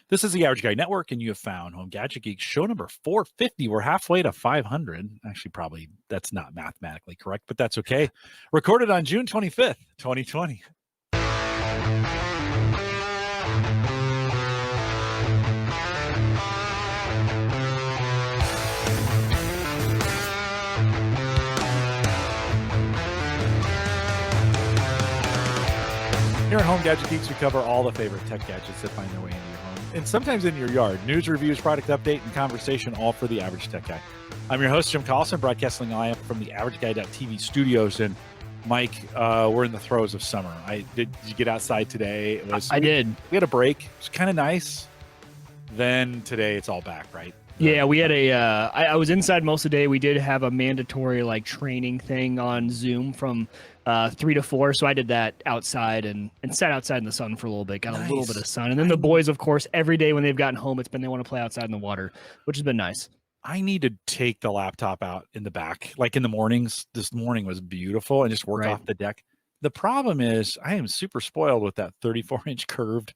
This is the Average Guy Network, and you have found Home Gadget Geeks show number 450. We're halfway to 500. Actually, probably that's not mathematically correct, but that's okay. Recorded on June 25th, 2020. Here at Home Gadget Geeks, we cover all the favorite tech gadgets that find their way into your home, and sometimes in your yard. News, reviews, product update, and conversation, all for the average tech guy. I'm your host, Jim Collison, broadcasting live from the AverageGuy.tv studios. And Mike, we're in the throes of summer. Did you get outside today? I did. We had a break. It was kind of nice. Then today, it's all back, right? Yeah, we had I was inside most of the day. We did have a mandatory training thing on Zoom from 3 to 4. So I did that outside and sat outside in the sun for a little bit, got a little bit of sun. And then the boys, of course, every day when they've gotten home, it's been they want to play outside in the water, which has been nice. I need to take the laptop out in the back, like in the mornings. This morning was beautiful, and just work off the deck. The problem is I am super spoiled with that 34-inch curved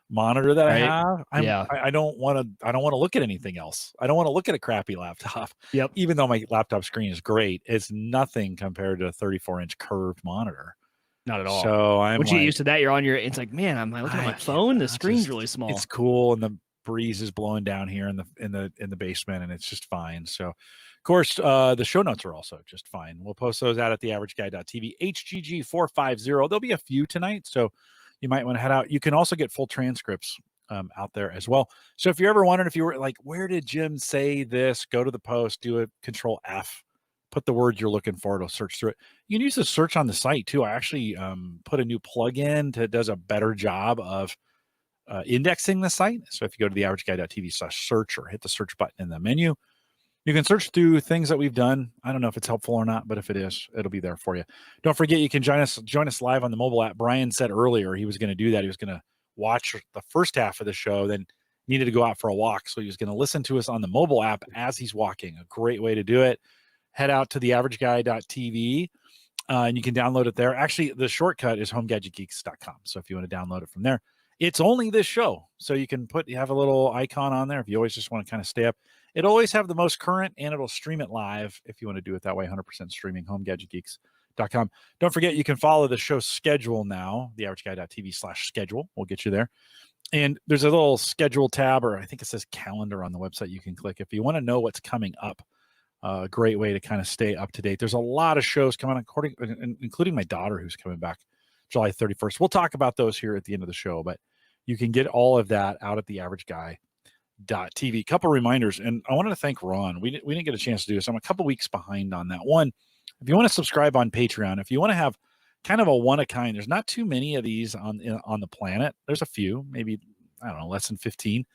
monitor that I have. I don't want to look at anything else. I don't want to look at a crappy laptop. Yep. Even though my laptop screen is great, it's nothing compared to a 34-inch curved monitor. Not at all. So once you get used to that, you're on your. It's like, man, I'm looking at my phone. The screen's really small. It's cool, and the breeze is blowing down here in the basement, and it's just fine. So, of course, the show notes are also just fine. We'll post those out at the AverageGuy.tv. HGG450. There'll be a few tonight, so you might want to head out. You can also get full transcripts out there as well. So if you're ever wondering if you were like, where did Jim say this? Go to the post, do a Control F, put the word you're looking for. It'll search through it. You can use the search on the site too. I actually put a new plugin that does a better job of indexing the site. So if you go to the AverageGuy.tv/search or hit the search button in the menu, you can search through things that we've done. I don't know if it's helpful or not, but if it is, it'll be there for you. Don't forget, you can join us live on the mobile app. Brian said earlier he was going to do that. He was going to watch the first half of the show, then needed to go out for a walk. So he was going to listen to us on the mobile app as he's walking. A great way to do it. Head out to the AverageGuy.tv and you can download it there. Actually, the shortcut is homegadgetgeeks.com. So if you want to download it from there, it's only this show. So you have a little icon on there if you always just want to kind of stay up. It'll always have the most current, and it'll stream it live if you want to do it that way, 100% streaming, homegadgetgeeks.com. Don't forget, you can follow the show schedule now, the AverageGuy.tv/schedule. We'll get you there. And there's a little schedule tab, or I think it says calendar on the website you can click if you want to know what's coming up. A great way to kind of stay up to date. There's a lot of shows coming on, including my daughter who's coming back July 31st. We'll talk about those here at the end of the show, but you can get all of that out at the AverageGuy.tv. Couple reminders, and I wanted to thank Ron. We didn't get a chance to do this. I'm a couple weeks behind on that. One, if you want to subscribe on Patreon, if you want to have kind of a one-of-kind, there's not too many of these on the planet. There's a few, maybe, I don't know, less than 15.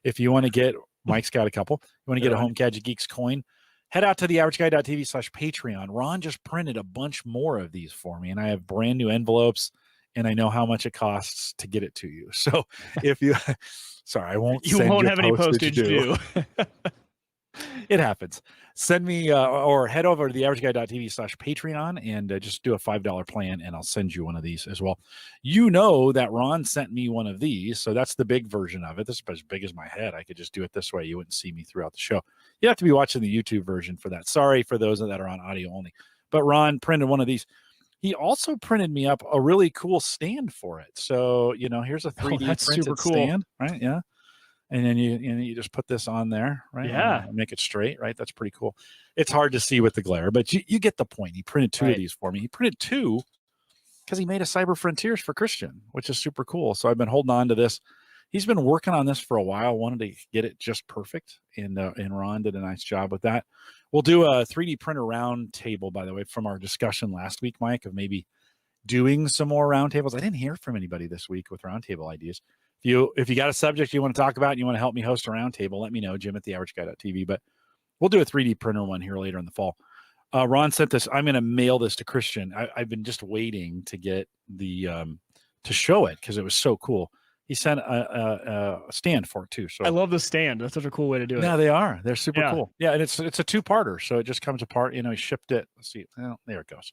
If you want to get, Mike's got a couple. You want to get a Home Gadget Geeks coin, head out to the AverageGuy.tv/Patreon. Ron just printed a bunch more of these for me, and I have brand new envelopes, and I know how much it costs to get it to you. So if you, sorry, I won't. You won't have any postage due. It happens. Send me or head over to the AverageGuy.tv/Patreon and just do a $5 plan, and I'll send you one of these as well. You know that Ron sent me one of these, so that's the big version of it. This is as big as my head. I could just do it this way. You wouldn't see me throughout the show. You have to be watching the YouTube version for that. Sorry for those that are on audio only. But Ron printed one of these. He also printed me up a really cool stand for it. So, here's a 3D that's printed super cool stand, right? Yeah. And then you just put this on there, right? Yeah. Make it straight, right? That's pretty cool. It's hard to see with the glare, but you get the point. He printed two of these for me. He printed two because he made a Cyber Frontiers for Christian, which is super cool. So I've been holding on to this. He's been working on this for a while, wanted to get it just perfect, and Ron did a nice job with that. We'll do a 3D printer round table, by the way, from our discussion last week, Mike, of maybe doing some more round tables. I didn't hear from anybody this week with roundtable ideas. If you got a subject you want to talk about and you want to help me host a roundtable, let me know, Jim at the AverageGuy.tv. But we'll do a 3D printer one here later in the fall. Ron sent this. I'm going to mail this to Christian. I've been just waiting to get the to show it because it was so cool. He sent a stand for it too. So I love the stand. That's such a cool way to do it. Yeah, they are. They're super cool. Yeah, and it's a two-parter, so it just comes apart. He shipped it. Let's see. Oh, there it goes.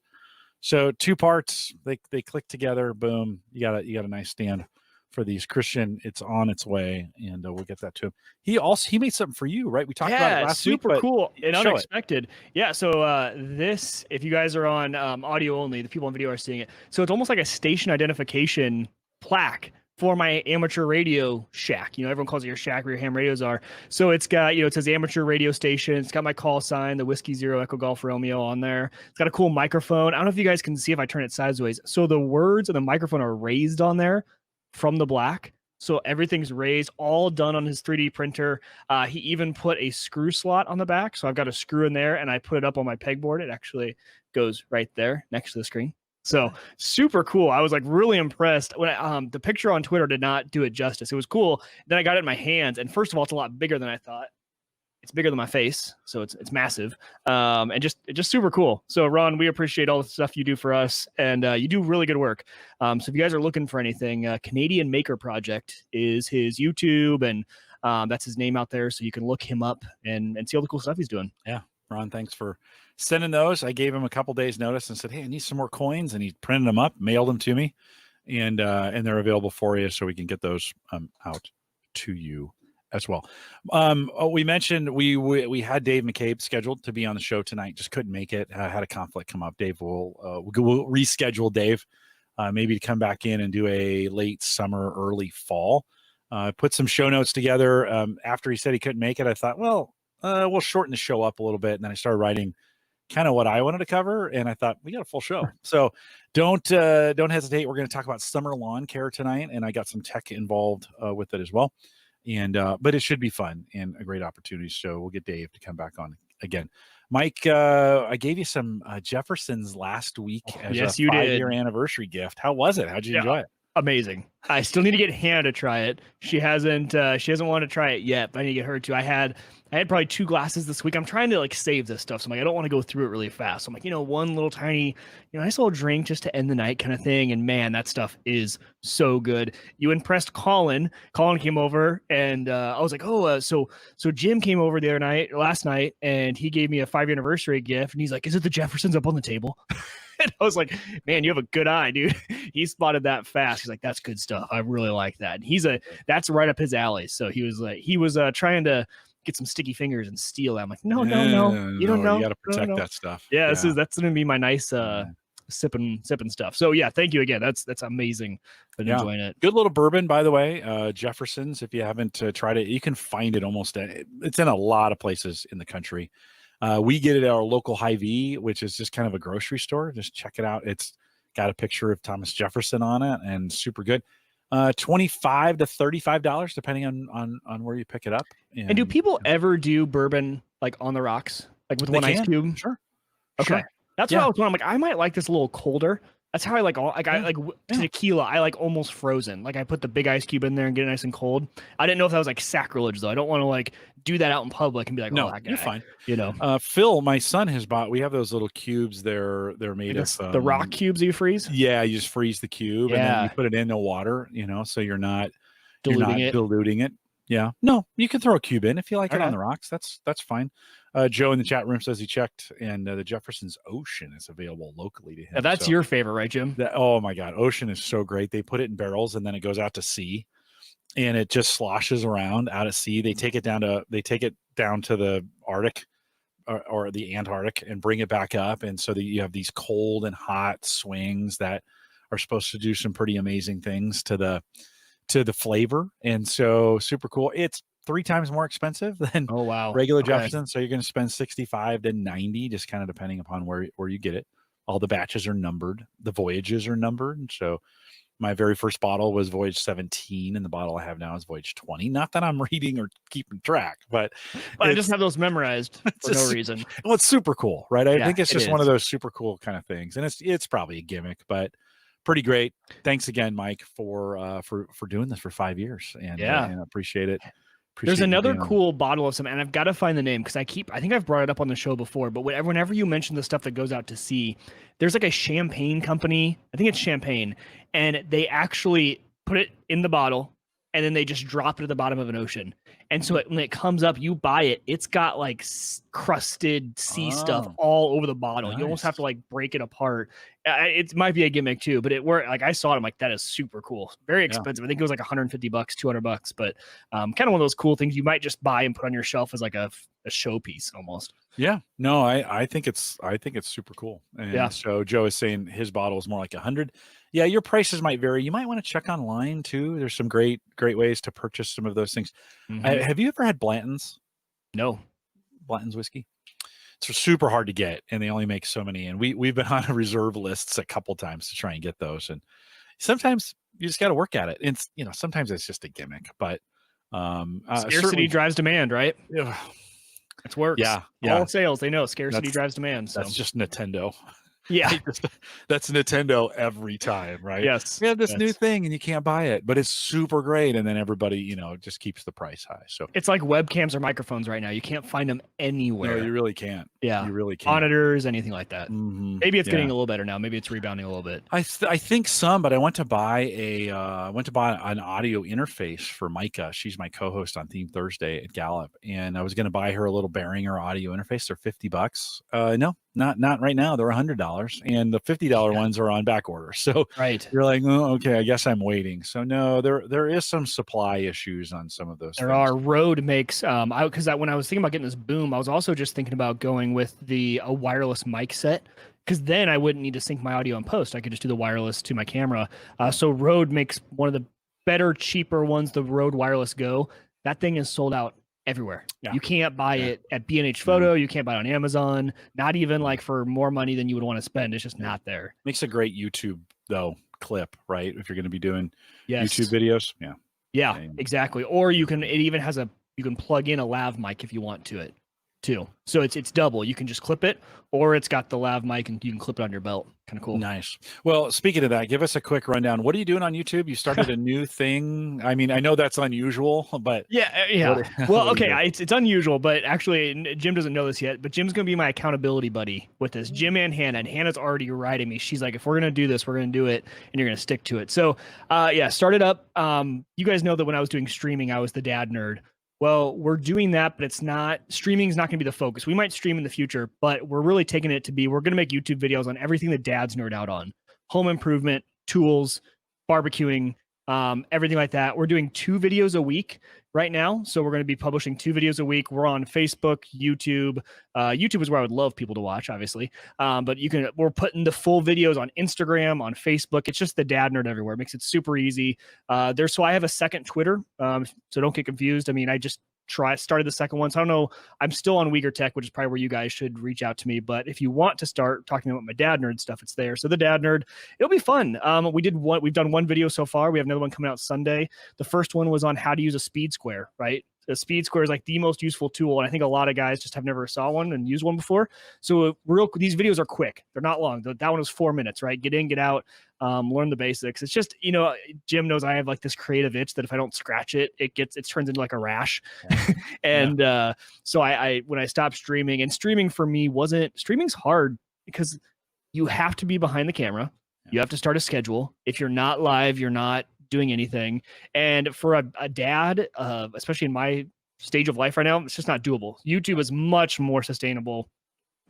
So two parts. They click together. Boom. You got a nice stand for these. Christian, it's on its way, and we'll get that to him. He made something for you, right? We talked about it last week. Super cool and show unexpected. Yeah, so this, if you guys are on audio only, the people on video are seeing it. So it's almost like a station identification plaque for my amateur radio shack. You know, everyone calls it your shack where your ham radios are. So it's got, you know, it says amateur radio station. It's got my call sign, the Whiskey Zero Echo Golf Romeo on there. It's got a cool microphone. I don't know if you guys can see if I turn it sideways. So the words and the microphone are raised on there from the black. So everything's raised, all done on his 3D printer. He even put a screw slot on the back. So I've got a screw in there and I put it up on my pegboard. It actually goes right there next to the screen. So super cool. I was like really impressed when the picture on Twitter did not do it justice. It was cool. Then I got it in my hands, and first of all, it's a lot bigger than I thought. It's bigger than my face, so it's massive, and just super cool. So Ron, we appreciate all the stuff you do for us, and you do really good work. So if you guys are looking for anything, Canadian Maker Project is his YouTube, and that's his name out there, so you can look him up and see all the cool stuff he's doing. Yeah. Ron, thanks for sending those. I gave him a couple days notice and said, hey, I need some more coins. And he printed them up, mailed them to me, and they're available for you, so we can get those out to you as well. We mentioned we had Dave McCabe scheduled to be on the show tonight, just couldn't make it. Had a conflict come up. Dave we'll reschedule Dave, maybe to come back in and do a late summer, early fall. Put some show notes together. After he said he couldn't make it, I thought, well, we'll shorten the show up a little bit. And then I started writing kind of what I wanted to cover. And I thought, we got a full show. So don't hesitate. We're going to talk about summer lawn care tonight. And I got some tech involved with it as well. And, but it should be fun and a great opportunity. So we'll get Dave to come back on again. Mike, I gave you some Jeffersons last week as a 5-year anniversary gift. How was it? How'd you enjoy it? Amazing. I still need to get Hannah to try it. She hasn't wanted to try it yet, but I need to get her to. I had probably 2 glasses this week. I'm trying to like save this stuff. So I'm like, I don't want to go through it really fast. So I'm like, one little tiny, nice little drink just to end the night kind of thing. And man, that stuff is so good. You impressed Colin. Colin came over and I was like, so Jim came over last night, and he gave me a 5-year anniversary gift. And he's like, is it the Jeffersons up on the table? And I was like, man, you have a good eye, dude. He spotted that fast. He's like, that's good stuff. I really like that. And that's right up his alley. So he was trying to get some sticky fingers and steal that. I'm like, no, you don't know. You got to protect that stuff. Yeah, that's going to be my nice sipping stuff. So yeah, thank you again. That's amazing. Been enjoying it. Good little bourbon, by the way. Jefferson's. If you haven't tried it, you can find it it's in a lot of places in the country. We get it at our local Hy-Vee, which is just kind of a grocery store. Just check it out. It's got a picture of Thomas Jefferson on it and super good. $25 to $35, depending on where you pick it up. And do people ever do bourbon like on the rocks, like with one ice cube? Sure. Okay. Sure. That's what I was wondering. I'm like, I might like this a little colder. That's how I like tequila. I like almost frozen. Like I put the big ice cube in there and get it nice and cold. I didn't know if that was like sacrilege though. I don't want to like do that out in public and be like, no, that guy. You're fine. Phil, my son has bought. We have those little cubes. They're made of the rock cubes you freeze. Yeah, you just freeze the cube and then you put it in the water. So you're not diluting it. Yeah. No, you can throw a cube in if you like it on the rocks. That's fine. Joe in the chat room says he checked, and the Jefferson's Ocean is available locally to him. Now that's your favorite, right, Jim? Oh my God, Ocean is so great. They put it in barrels and then it goes out to sea, and it just sloshes around out at sea. They take it down to the Arctic or the Antarctic and bring it back up, and so that you have these cold and hot swings that are supposed to do some pretty amazing things to the flavor, and so super cool. It's 3 times more expensive than regular Jefferson. So you're going to spend $65 to $90, just kind of depending upon where you get it. All the batches are numbered. The voyages are numbered. And so my very first bottle was voyage 17, and the bottle I have now is voyage 20. Not that I'm reading or keeping track, but I just have those memorized for no reason. Well, it's super cool, right? I think it's just one of those super cool kind of things. And it's probably a gimmick, but pretty great. Thanks again, Mike, for doing this for 5 years. And I appreciate it. There's another cool bottle of some, and I've got to find the name because I think I've brought it up on the show before, but whenever you mention the stuff that goes out to sea, there's like a champagne company. I think it's champagne, and they actually put it in the bottle, and then they just drop it at the bottom of an ocean. And so when it comes up, you buy it. It's got like crusted sea stuff all over the bottle. Nice. You almost have to like break it apart. It might be a gimmick too, but it worked. Like I saw it, I'm like, that is super cool. Very expensive. I think it was like $150, $200, but kind of one of those cool things you might just buy and put on your shelf as like a showpiece almost. Yeah, no, I think it's super cool. And so Joe is saying his bottle is more like 100. Yeah, your prices might vary. You might want to check online too. There's some great ways to purchase some of those things. Have you ever had Blanton's? No. Blanton's whiskey? It's super hard to get, and they only make so many. And we've been on a reserve lists a couple times to try and get those. And sometimes you just got to work at it. It's sometimes it's just a gimmick, but scarcity drives demand, right? Yeah. It works. Yeah. All sales, they know scarcity drives demand. So. That's just Nintendo. Yeah. That's Nintendo every time, right? Yes. We have this new thing and you can't buy it, but it's super great. And then everybody, just keeps the price high. So it's like webcams or microphones right now. You can't find them anywhere. No, you really can't. Yeah. You really can't. Monitors, anything like that. Maybe it's getting a little better now. Maybe it's rebounding a little bit. I think some, but I went to buy an audio interface for Micah. She's my co-host on Theme Thursday at Gallup. And I was going to buy her a little Behringer audio interface. They're $50. No, not right now. They're $100, and the $50 ones are on back order. So you're like, oh, okay, I guess I'm waiting. So no, there is some supply issues on some of those. There are. Rode makes because when I was thinking about getting this boom, I was also just thinking about going with a wireless mic set, because then I wouldn't need to sync my audio in post. I could just do the wireless to my camera. So Rode makes one of the better, cheaper ones, the Rode Wireless Go. That thing is sold out everywhere. You can't buy it at B&H Photo. You can't buy it on Amazon. Not even like for more money than you would want to spend. It's just not there. Makes a great YouTube though clip, right? If you're going to be doing YouTube videos. Yeah, exactly. Or you can plug in a lav mic if you want to it too. So it's double. You can just clip it, or it's got the lav mic and you can clip it on your belt. Kind of cool. Nice. Well, speaking of that, give us a quick rundown. What are you doing on YouTube? You started a new thing. I mean, I know that's unusual, but Well, okay, it's unusual, but actually Jim doesn't know this yet, but Jim's going to be my accountability buddy with this. Jim and Hannah's already riding me. She's like, if we're going to do this, we're going to do it, and you're going to stick to it. So, started up. You guys know that when I was doing streaming, I was the dad nerd. Well, we're doing that, but streaming is not going to be the focus. We might stream in the future, but we're really taking it to be, we're going to make YouTube videos on everything that dads nerd out on. Home improvement, tools, barbecuing, everything like that. We're doing 2 videos a week right now. So we're going to be publishing 2 videos a week. We're on Facebook, YouTube. YouTube is where I would love people to watch, obviously. But we're putting the full videos on Instagram, on Facebook. It's just the dad nerd everywhere. It makes it super easy. So I have a second Twitter. So don't get confused. I mean, I just started the second one. So I don't know. I'm still on Wieger Tech, which is probably where you guys should reach out to me. But if you want to start talking about my dad nerd stuff, it's there. So the dad nerd, it'll be fun. We've done one video so far. We have another one coming out Sunday. The first one was on how to use a speed square, right? The speed square is like the most useful tool. And I think a lot of guys just have never saw one and used one before. So these videos are quick. They're not long. That one was 4 minutes, right? Get in, get out, learn the basics. It's just, Jim knows I have like this creative itch that if I don't scratch it, it turns into like a rash. And so when I stopped streaming, and streaming for me streaming's hard because you have to be behind the camera. You have to start a schedule. If you're not live, you're not doing anything. And for a dad, especially in my stage of life right now, it's just not doable. YouTube is much more sustainable.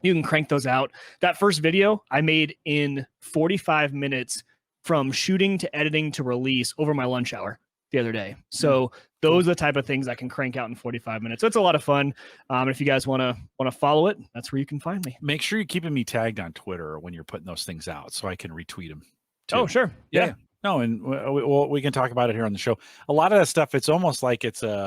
You can crank those out. That first video I made in 45 minutes from shooting to editing to release over my lunch hour the other day. So those are the type of things I can crank out in 45 minutes. So it's a lot of fun. If you guys want to follow it, that's where you can find me. Make sure you're keeping me tagged on Twitter when you're putting those things out so I can retweet them too. Oh, sure. Yeah. No, and we can talk about it here on the show. A lot of that stuff, it's almost like it's like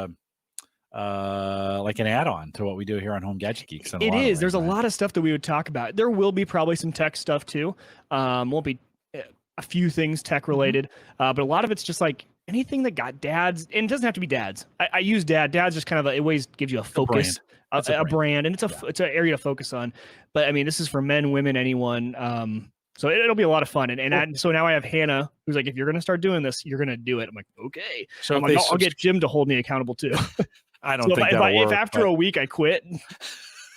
an add-on to what we do here on Home Gadget Geeks. It is. There's a lot of stuff that we would talk about. There will be probably some tech stuff too. Won't be a few things tech related, but a lot of it's just like anything that got dads, and it doesn't have to be dads. I use dad. Dad's just kind of it always gives you a focus, a brand, and it's an area to focus on. But I mean, this is for men, women, anyone. So it'll be a lot of fun. So now I have Hannah, who's like, if you're going to start doing this, you're going to do it. I'm like, okay. So I'll get Jim to hold me accountable too. I don't think that'll work. If after a week I quit,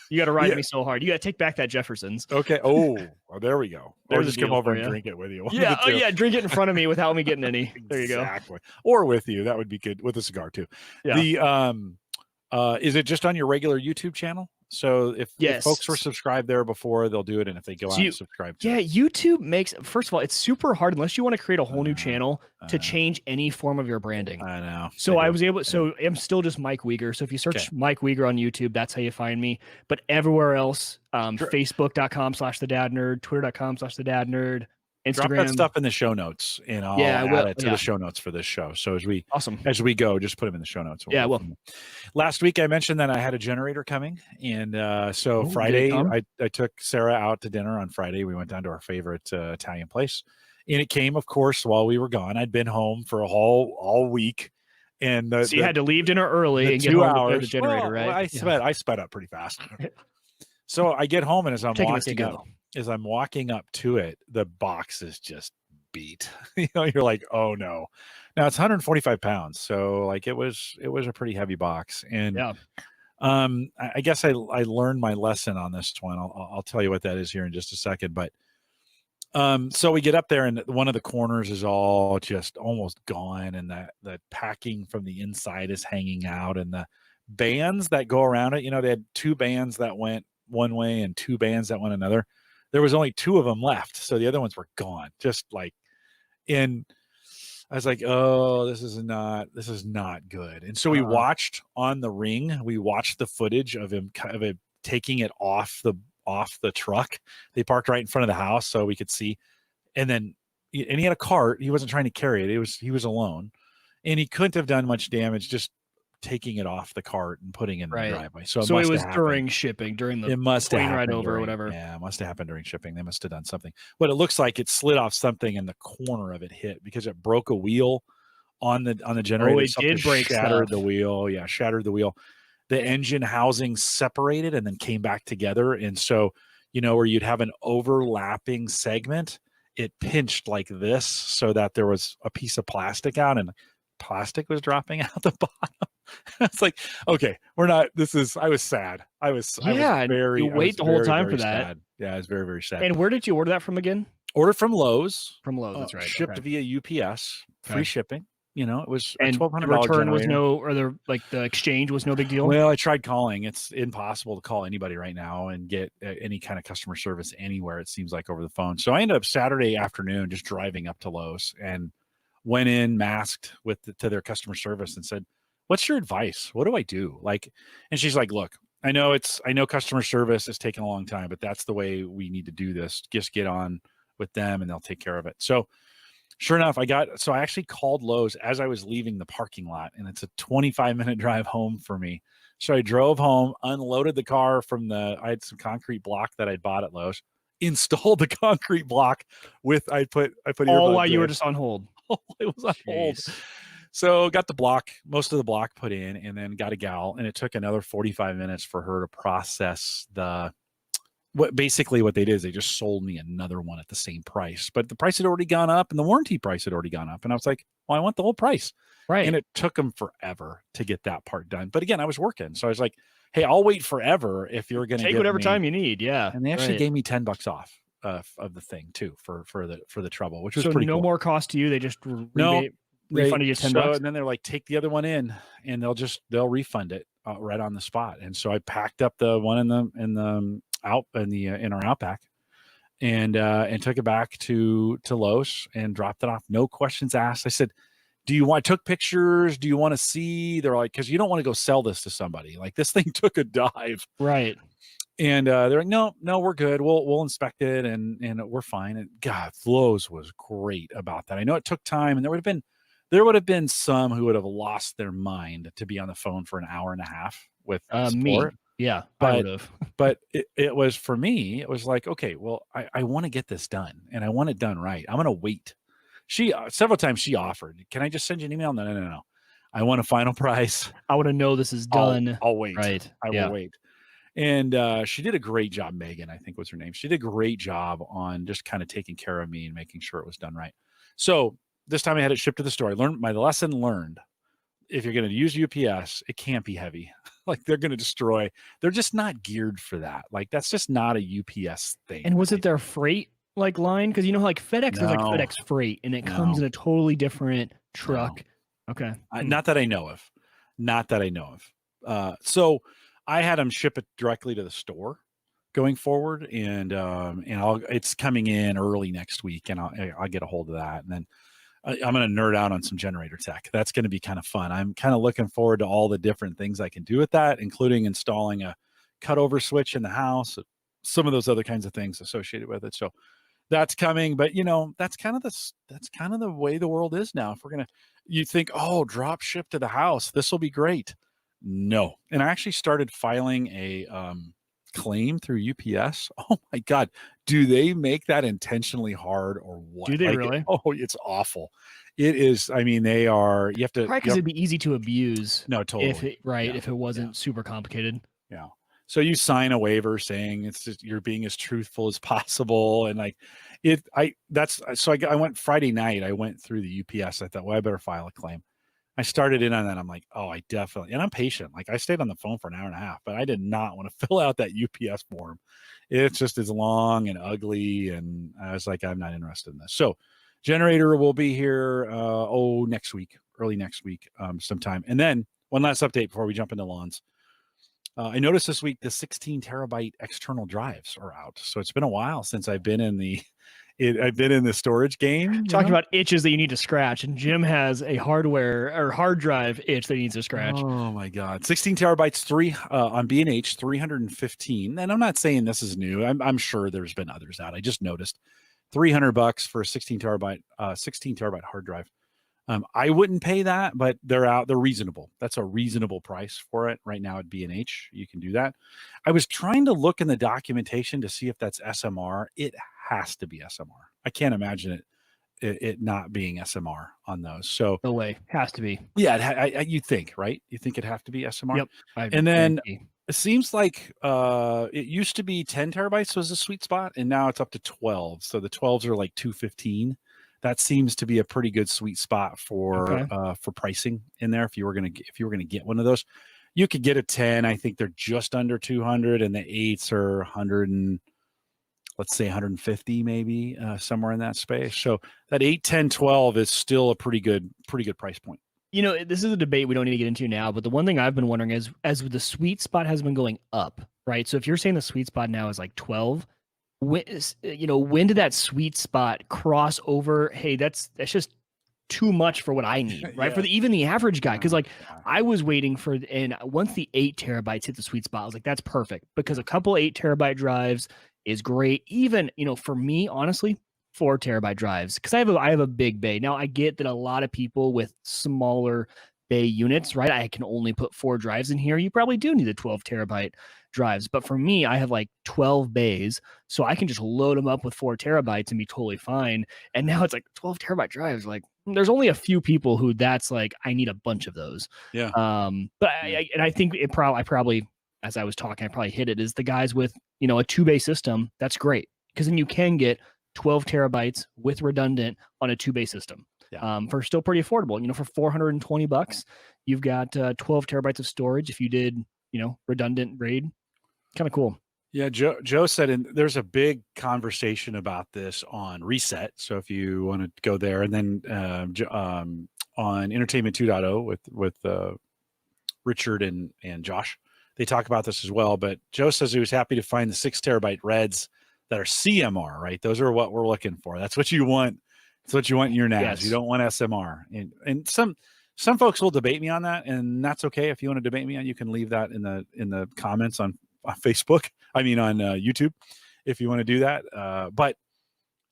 You got to ride me so hard. You got to take back that Jefferson's. Okay. Oh, there we go. Or There's just a come deal over for and ya. drink it with you. Yeah. Oh, yeah. Drink it in front of me without me getting any. There you go. Exactly. Or with you. That would be good. With a cigar too. Yeah. The is it just on your regular YouTube channel? So if folks were Yes. subscribed there before, they'll do it. And if they go out and subscribe to it. YouTube makes, first of all, it's super hard unless you want to create a whole new channel to change any form of your branding. I know. So I'm still just Mike Wieger. So if you search Mike Wieger on YouTube, that's how you find me. But everywhere else, Facebook.com/thedadnerd, Twitter.com/thedadnerd, Instagram. Drop that stuff in the show notes, and I'll add it to the show notes for this show. So as we go, just put them in the show notes. Well, last week I mentioned that I had a generator coming, and so Friday I took Sarah out to dinner on Friday. We went down to our favorite Italian place, and it came, of course, while we were gone. I'd been home for all week, and so you had to leave dinner early and get 2 hours. The generator, right? I sped up pretty fast. So I get home, and as I'm walking up to it, the box is just beat. You're like, oh no. Now it's 145 pounds, so like it was a pretty heavy box. And I guess I learned my lesson on this one. I'll tell you what that is here in just a second. But so we get up there, and one of the corners is all just almost gone, and the packing from the inside is hanging out, and the bands that go around it, they had 2 bands that went one way and 2 bands that went another. There was only 2 of them left, so the other ones were gone. Just like, and I was like, oh, this is not good. And so we watched on the ring. We watched the footage of him taking it off the truck. They parked right in front of the house so we could see. And he had a cart. He wasn't trying to carry it. He was alone, and he couldn't have done much damage just taking it off the cart and putting it in the driveway. So it was during shipping, during the plane ride over or whatever. Yeah, it must have happened during shipping. They must have done something. But it looks like it slid off something, and the corner of it hit because it broke a wheel on the generator. Oh, it did break, shattered the wheel. Yeah, shattered the wheel. The engine housing separated and then came back together. And so, where you'd have an overlapping segment, it pinched like this so that there was a piece of plastic out, and plastic was dropping out the bottom. It's like, okay, I was sad. I was very, you wait the whole time for that. Sad. Yeah, I was very, very sad. And where did you order that from again? Ordered from Lowe's. That's right. Shipped via UPS, free shipping. It was and $1,200 return was the exchange was no big deal. Well, I tried calling. It's impossible to call anybody right now and get any kind of customer service anywhere. It seems like over the phone. So I ended up Saturday afternoon just driving up to Lowe's and went in masked to their customer service and said, "What's your advice? What do I do?" And she's like, "Look, I know customer service is taking a long time, but that's the way we need to do this. Just get on with them and they'll take care of it." So sure enough, I actually called Lowe's as I was leaving the parking lot, and it's a 25-minute drive home for me. So I drove home, unloaded the car I had some concrete block that I'd bought at Lowe's, installed the concrete block I put all while you were just on hold. It was on hold. So got most of the block put in, and then got a gal, and it took another 45 minutes for her to process basically what they did is they just sold me another one at the same price, but the price had already gone up and the warranty price had already gone up. And I was like, well, I want the whole price. Right. And it took them forever to get that part done. But again, I was working. So I was like, hey, I'll wait forever if you're going to take whatever time you need. Yeah. And they actually gave me $10 off of the thing too, for the trouble, which was pretty cool. More cost to you. They just refunded you $10. And then they're like, take the other one in and they'll refund it right on the spot. And so I packed up the one in our Outback and took it back to Lowe's and dropped it off. No questions asked. I said, took pictures? Do you want to see? They're like, because you don't want to go sell this to somebody. Like, this thing took a dive. Right. And they're like, no, we're good. We'll inspect it and we're fine. And God, Lowe's was great about that. I know it took time, and there would have been some who would have lost their mind to be on the phone for an hour and a half with support. Me. Yeah, I would have. But it was, for me, it was like, okay, well, I want to get this done, and I want it done right. I'm going to wait. Several times she offered, can I just send you an email? No. I want a final price. I want to know this is done. I'll wait. Right. I will wait. And she did a great job. Megan, I think was her name. She did a great job on just kind of taking care of me and making sure it was done right. So this time I had it shipped to the store. I learned my lesson learned. If you're going to use UPS, it can't be heavy. like they're going to destroy. They're just not geared for that. Like that's just not a UPS thing. And was it their freight like line? Because you know, like FedEx is like No. FedEx Freight, and it comes No. in a totally different truck. Okay. Not that I know of. Not that I know of. So I had them ship it directly to the store going forward, and it's coming in early next week, and I'll get a hold of that, and then I'm going to nerd out on some generator tech. That's going to be kind of fun. I'm kind of looking forward to all the different things I can do with that, including installing a cutover switch in the house, some of those other kinds of things associated with it. So that's coming, but you know, that's kind of the way the world is now. If we're going to, you think, oh, drop ship to the house, this will be great. No. And I actually started filing a claim through UPS. Oh my God. Do they make that intentionally hard or what? Do they really? Oh, it's awful. It is. I mean, they are, you have to. Probably because it'd be easy to abuse. No, totally. If it wasn't super complicated. Yeah. So you sign a waiver saying it's just, you're being as truthful as possible. And like I went Friday night, I went through the UPS. I thought, well, I better file a claim. I started in on that. I'm like, oh, I definitely, and I'm patient. Like I stayed on the phone for an hour and a half, but I did not want to fill out that UPS form. It's just as long and ugly. And I was like, I'm not interested in this. So generator will be here, next week, early next week, sometime. And then one last update before we jump into lawns. I noticed this week the 16 terabyte external drives are out. So it's been a while since I've been in the storage game. Talking about itches that you need to scratch, and Jim has a hardware or hard drive itch that he needs to scratch. Oh my God. 16 terabytes, on B&H, 315. And I'm not saying this is new. I'm sure there's been others out. I just noticed $300 for a 16 terabyte hard drive. I wouldn't pay that, but they're out. They're reasonable. That's a reasonable price for it right now at B&H. You can do that. I was trying to look in the documentation to see if that's SMR. It has to be SMR. I can't imagine it not being SMR on those. So no way, has to be. Yeah, you think, right? You think it'd have to be SMR. Yep. And then it seems like it used to be 10 terabytes was a sweet spot, and now it's up to 12. So the 12s are like 215. That seems to be a pretty good sweet spot for pricing in there. If you were gonna get one of those, you could get a 10. I think they're just under 200, and the 8s are 100 and let's say 150 maybe, somewhere in that space. So that 8, 10, 12 is still a pretty good price point. You know, this is a debate we don't need to get into now, but the one thing I've been wondering is, as the sweet spot has been going up, right? So if you're saying the sweet spot now is like 12, when did that sweet spot cross over? Hey, that's just too much for what I need, right? Yeah. For even the average guy. Because I was waiting for, and once the 8 terabytes hit the sweet spot, I was like, that's perfect, because a couple 8 terabyte drives is great. Even, for me, honestly, 4 terabyte drives, because I have a big bay. Now I get that a lot of people with smaller bay units, right? I can only put 4 drives in here. You probably do need the 12 terabyte drives, but for me, I have like 12 bays, so I can just load them up with 4 terabytes and be totally fine. And now it's like 12 terabyte drives. Like, there's only a few people who that's like, I need a bunch of those. Yeah. But I think I probably, as I was talking, I probably hit it, is the guys with, a 2 bay system. That's great, because then you can get 12 terabytes with redundant on a 2 bay system. Yeah. For still pretty affordable. For $420, you've got 12 terabytes of storage. If you did, redundant RAID, kind of cool. Yeah, Joe said, and there's a big conversation about this on Reset. So if you want to go there, and then on Entertainment 2.0 with Richard and Josh, they talk about this as well. But Joe says he was happy to find the 6 terabyte Reds that are CMR, right? Those are what we're looking for. That's what you want. That's what you want in your NAS. Yes. You don't want SMR. And some folks will debate me on that, and that's okay. If you want to debate me on, you can leave that in the comments on Facebook. I mean, on YouTube, if you want to do that. But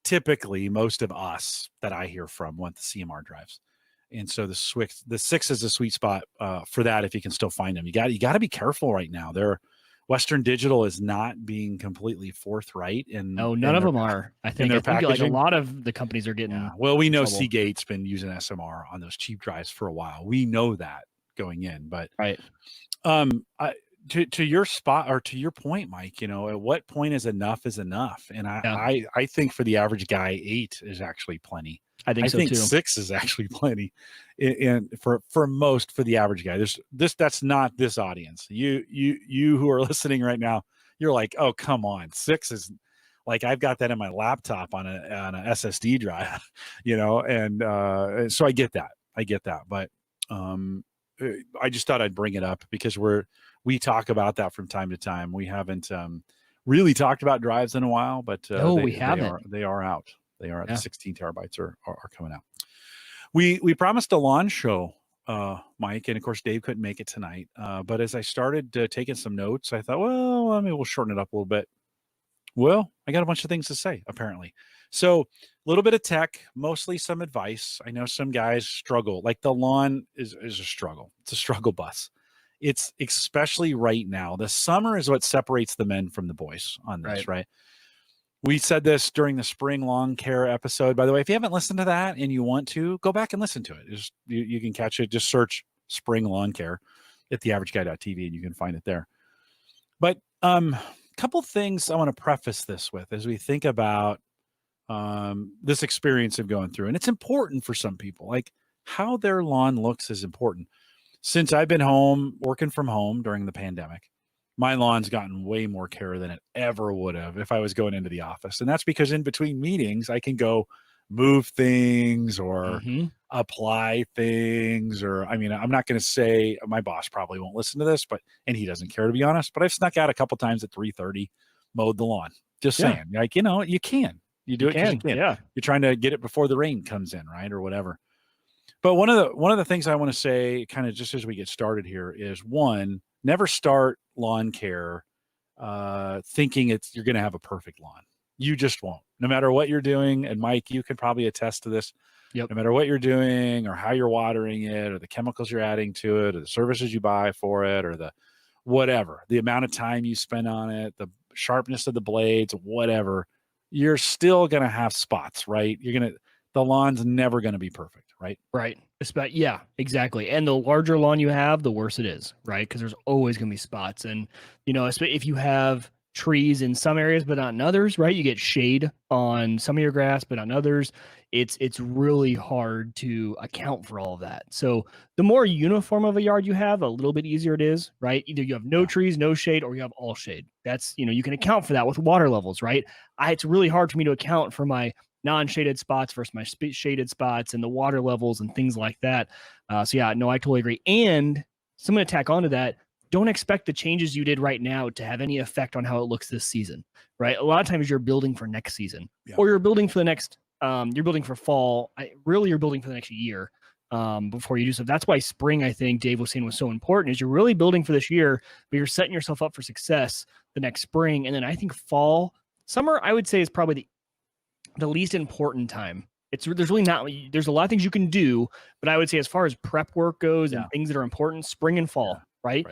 typically, most of us that I hear from want the CMR drives, and so the 6 is a sweet spot for that. If you can still find them, you got to be careful right now. Western Digital is not being completely forthright, and none of them are. I think like a lot of the companies are getting. Yeah. Well, we know Seagate's been using SMR on those cheap drives for a while. We know that going in, but right. To your spot, or to your point, Mike, at what point is enough? And I think for the average guy, 8 is actually plenty. I think so too. 6 is actually plenty, and for the average guy. That's not this audience. You who are listening right now, you're like, oh come on, 6 is like I've got that in my laptop on a SSD drive, and so I get that, but I just thought I'd bring it up because we talk about that from time to time. We haven't really talked about drives in a while, but no, we haven't. They are out. They are. Yeah. The 16 terabytes are coming out. We promised a launch show, Mike, and of course Dave couldn't make it tonight. But as I started taking some notes, I thought, well, we'll shorten it up a little bit. Well, I got a bunch of things to say, apparently. So a little bit of tech, mostly some advice. I know some guys struggle. Like the lawn is a struggle. It's a struggle bus. It's especially right now. The summer is what separates the men from the boys on this, right? We said this during the spring lawn care episode. By the way, if you haven't listened to that and you want to, go back and listen to it. You can catch it. Just search spring lawn care at theaverageguy.tv and you can find it there. But couple things I want to preface this with as we think about this experience of going through. And it's important for some people. Like how their lawn looks is important. Since I've been home, working from home during the pandemic, my lawn's gotten way more care than it ever would have if I was going into the office. And that's because in between meetings, I can go move things or apply things, or, I'm not going to say my boss probably won't listen to this, and he doesn't care, to be honest, but I've snuck out a couple times at 3:30, mowed the lawn, just saying, like, you can, you do it because you can. Yeah. You're trying to get it before the rain comes in, right? Or whatever. But one of the things I want to say kind of just as we get started here is, one, never start lawn care thinking you're going to have a perfect lawn. You just won't, no matter what you're doing. And Mike, you can probably attest to this. Yep. No matter what you're doing or how you're watering it or the chemicals you're adding to it or the services you buy for it or the whatever, the amount of time you spend on it, the sharpness of the blades, whatever, you're still going to have spots, right? The lawn's never going to be perfect, right? Right. Yeah, exactly. And the larger lawn you have, the worse it is, right? Because there's always going to be spots. And, if you have trees in some areas, but not in others, right? You get shade on some of your grass, but on others, it's really hard to account for all of that. So the more uniform of a yard you have, a little bit easier it is, right? Either you have no trees, no shade, or you have all shade. That's, you can account for that with water levels, right? It's really hard for me to account for my non-shaded spots versus my shaded spots and the water levels and things like that. So yeah, no, I totally agree. And so I'm going to tack onto that. Don't expect the changes you did right now to have any effect on how it looks this season, right? A lot of times you're building for next season, or you're building for the next, you're building for fall. You're building for the next year before you do so. That's why spring, I think Dave was saying, was so important, is you're really building for this year, but you're setting yourself up for success the next spring. And then I think summer, I would say, is probably the least important time. There's a lot of things you can do, but I would say as far as prep work goes and things that are important, spring and fall, right?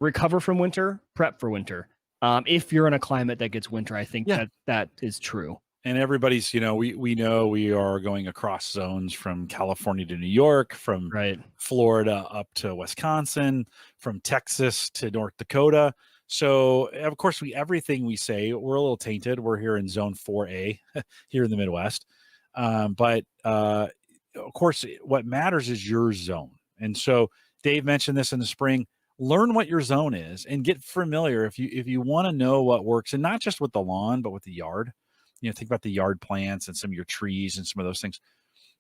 Recover from winter, prep for winter. If you're in a climate that gets winter, I think that is true. And everybody's, we know we are going across zones from California to New York, from Florida up to Wisconsin, from Texas to North Dakota. So, of course, everything we say, we're a little tainted. We're here in zone 4A here in the Midwest. But of course, what matters is your zone. And so Dave mentioned this in the spring. Learn what your zone is and get familiar if you want to know what works, and not just with the lawn, but with the yard. Think about the yard plants and some of your trees and some of those things.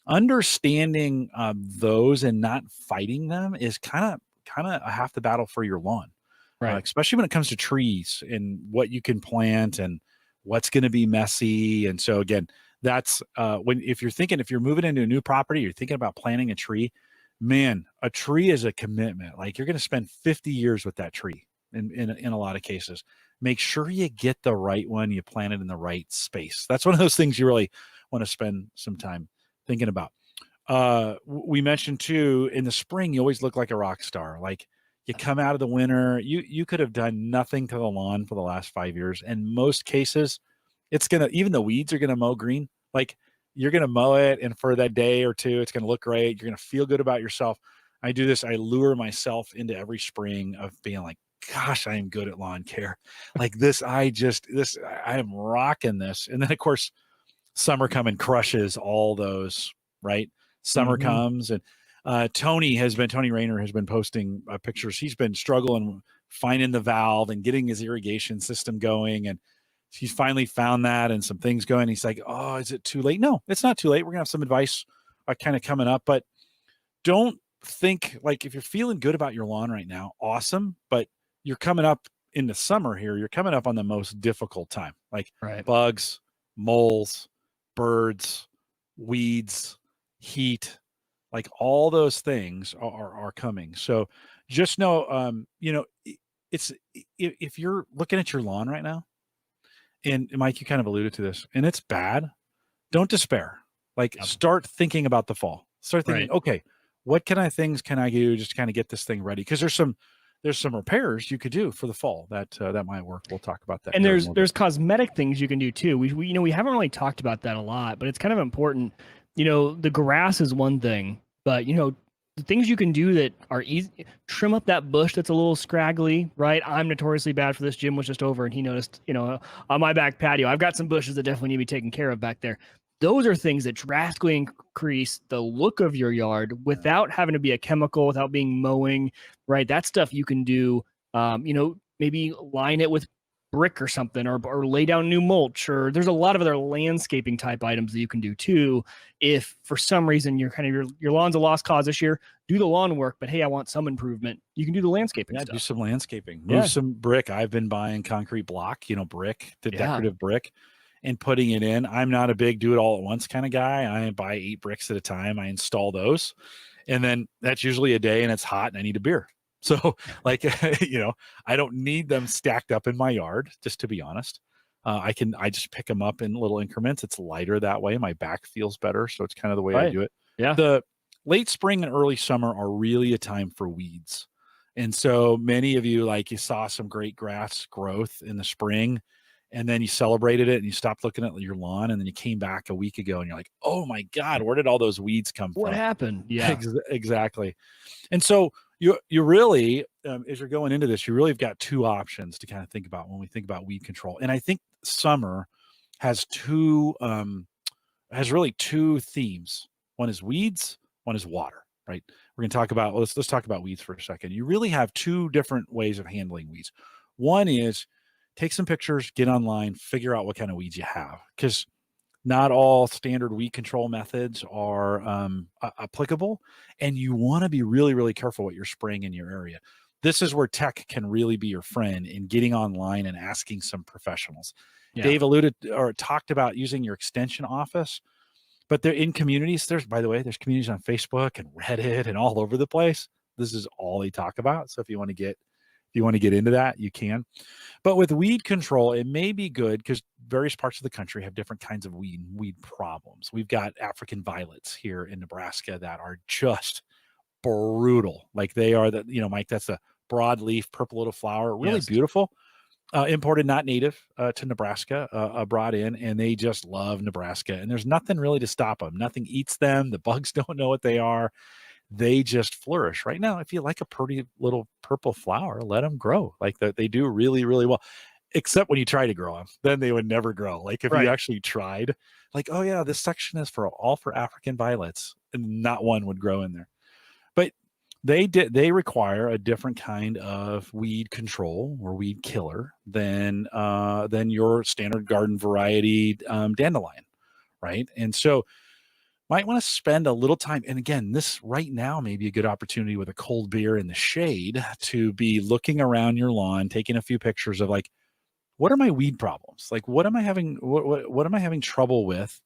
Understanding those and not fighting them is kind of half the battle for your lawn. Right. Especially when it comes to trees and what you can plant and what's going to be messy. And so again, that's if you're moving into a new property, you're thinking about planting a tree, man, a tree is a commitment. Like you're going to spend 50 years with that tree in a lot of cases. Make sure you get the right one, you plant it in the right space. That's one of those things you really want to spend some time thinking about. We mentioned too, in the spring, you always look like a rock star. Like you come out of the winter, you could have done nothing to the lawn for the last 5 years. In most cases, even the weeds are going to mow green. Like you're going to mow it, and for that day or two, it's going to look great. You're going to feel good about yourself. I do this. I lure myself into every spring of being like, gosh, I am good at lawn care. Like this, I am rocking this. And then of course, summer crushes all those right? Summer comes, and Tony Rayner has been posting pictures. He's been struggling finding the valve and getting his irrigation system going, and he's finally found that and some things going. He's like, oh, is it too late? No, it's not too late. We're gonna have some advice kind of coming up, but don't think like if you're feeling good about your lawn right now, awesome, but you're coming up in the summer here, you're coming up on the most difficult time, like bugs, moles, birds, weeds, heat, like all those things are coming. So just know, it's if you're looking at your lawn right now, and Mike, you kind of alluded to this, and it's bad, don't despair. Like start thinking about the fall. Start thinking, okay, what things can I do just to kind of get this thing ready? Because there's some repairs you could do for the fall that might work. We'll talk about that. And there's cosmetic things you can do too. We haven't really talked about that a lot, but it's kind of important. The grass is one thing, but the things you can do that are easy, trim up that bush that's a little scraggly, right? I'm notoriously bad for this. Jim was just over and he noticed, on my back patio, I've got some bushes that definitely need to be taken care of back there. Those are things that drastically increase the look of your yard without having to be a chemical, without being mowing, right? That stuff you can do, maybe line it with brick or something, or lay down new mulch, or there's a lot of other landscaping type items that you can do too. If for some reason you're your lawn's a lost cause this year, do the lawn work, but hey, I want some improvement. You can do the landscaping stuff. Do some landscaping, move some brick. I've been buying concrete block, brick, the decorative brick, and putting it in. I'm not a big do it all at once kind of guy. I buy 8 bricks at a time. I install those, and then that's usually a day and it's hot and I need a beer. So like, I don't need them stacked up in my yard, just to be honest. I just pick them up in little increments. It's lighter that way. My back feels better. So it's kind of the way I do it. Yeah. The late spring and early summer are really a time for weeds. And so many of you, like you saw some great grass growth in the spring, and then you celebrated it and you stopped looking at your lawn, and then you came back a week ago and you're like, oh my God, where did all those weeds come from? What happened? Yeah, exactly. And so you really, as you're going into this, you really have got 2 options to kind of think about when we think about weed control. And I think summer has really 2 themes. One is weeds, one is water, right? We're going to talk about, let's talk about weeds for a second. You really have 2 different ways of handling weeds. One is take some pictures, get online, figure out what kind of weeds you have, because not all standard weed control methods are applicable, and you want to be really, really careful what you're spraying in your area. This is where tech can really be your friend in getting online and asking some professionals. Yeah. Dave alluded or talked about using your extension office, but they're in communities. There's communities on Facebook and Reddit and all over the place. This is all they talk about. So if you want to get into that, you can. But with weed control, it may be good because various parts of the country have different kinds of weed problems. We've got African violets here in Nebraska that are just brutal. Like they are Mike, that's a broadleaf purple little flower, really beautiful. Imported, not native to Nebraska, brought in, and they just love Nebraska. And there's nothing really to stop them. Nothing eats them. The bugs don't know what they are. They just flourish. Right now, if you like a pretty little purple flower, let them grow. Like that, they do really, really well. Except when you try to grow them, then they would never grow. Like if you actually tried, like, oh yeah, this section is for African violets, and not one would grow in there. But they require a different kind of weed control or weed killer than your standard garden variety dandelion, right? And so might want to spend a little time. And again, this right now may be a good opportunity with a cold beer in the shade to be looking around your lawn, taking a few pictures of like, what are my weed problems? Like, what am I having? What am I having trouble with?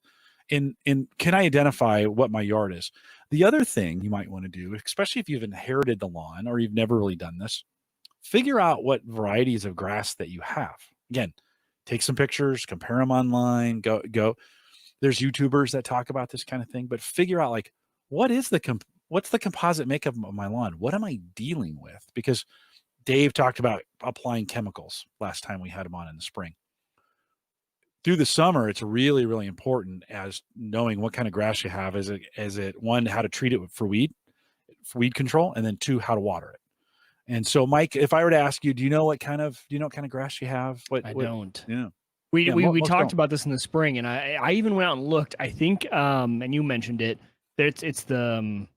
And can I identify what my yard is? The other thing you might want to do, especially if you've inherited the lawn or you've never really done this, figure out what varieties of grass that you have. Again, take some pictures, compare them online, go. There's YouTubers that talk about this kind of thing, but figure out like, what's the composite makeup of my lawn? What am I dealing with? Because Dave talked about applying chemicals last time we had him on in the spring. Through the summer, it's really, really important as knowing what kind of grass you have. Is it one, how to treat it for weed control, and then 2, how to water it. And so, Mike, if I were to ask you, do you know what kind of grass you have? I don't. Yeah. We talked about this in the spring, and I even went out and looked. I think, and you mentioned it, It's the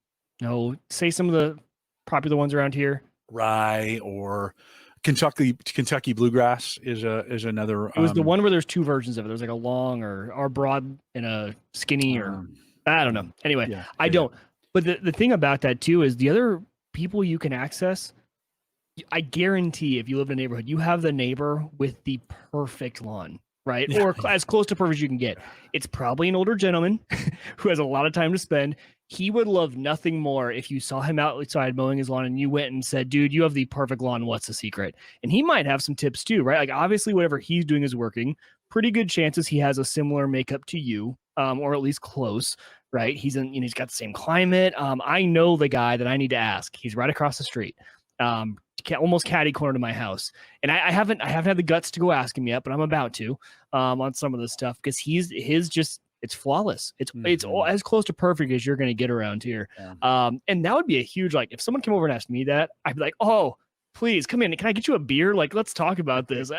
say some of the popular ones around here. Rye or Kentucky bluegrass is another. It was the one where there's two versions of it. There's like a long or broad and a skinny, or I don't know. Anyway, yeah, I don't. But the thing about that too is the other people you can access. I guarantee if you live in a neighborhood, you have the neighbor with the perfect lawn, right? Yeah. Or as close to perfect as you can get. It's probably an older gentleman who has a lot of time to spend. He would love nothing more if you saw him outside mowing his lawn and you went and said, dude, you have the perfect lawn. What's the secret? And he might have some tips too, right? Like obviously whatever he's doing is working. Pretty good chances he has a similar makeup to you, or at least close, right? He's got the same climate. I know the guy that I need to ask. He's right across the street. Almost catty corner to my house, and I haven't had the guts to go ask him yet, but I'm about to on some of this stuff because it's flawless. It's all, as close to perfect as you're going to get around here. Yeah. And that would be a huge, like, if someone came over and asked me that, I'd be like, oh, please come in. Can I get you a beer? Like, let's talk about this.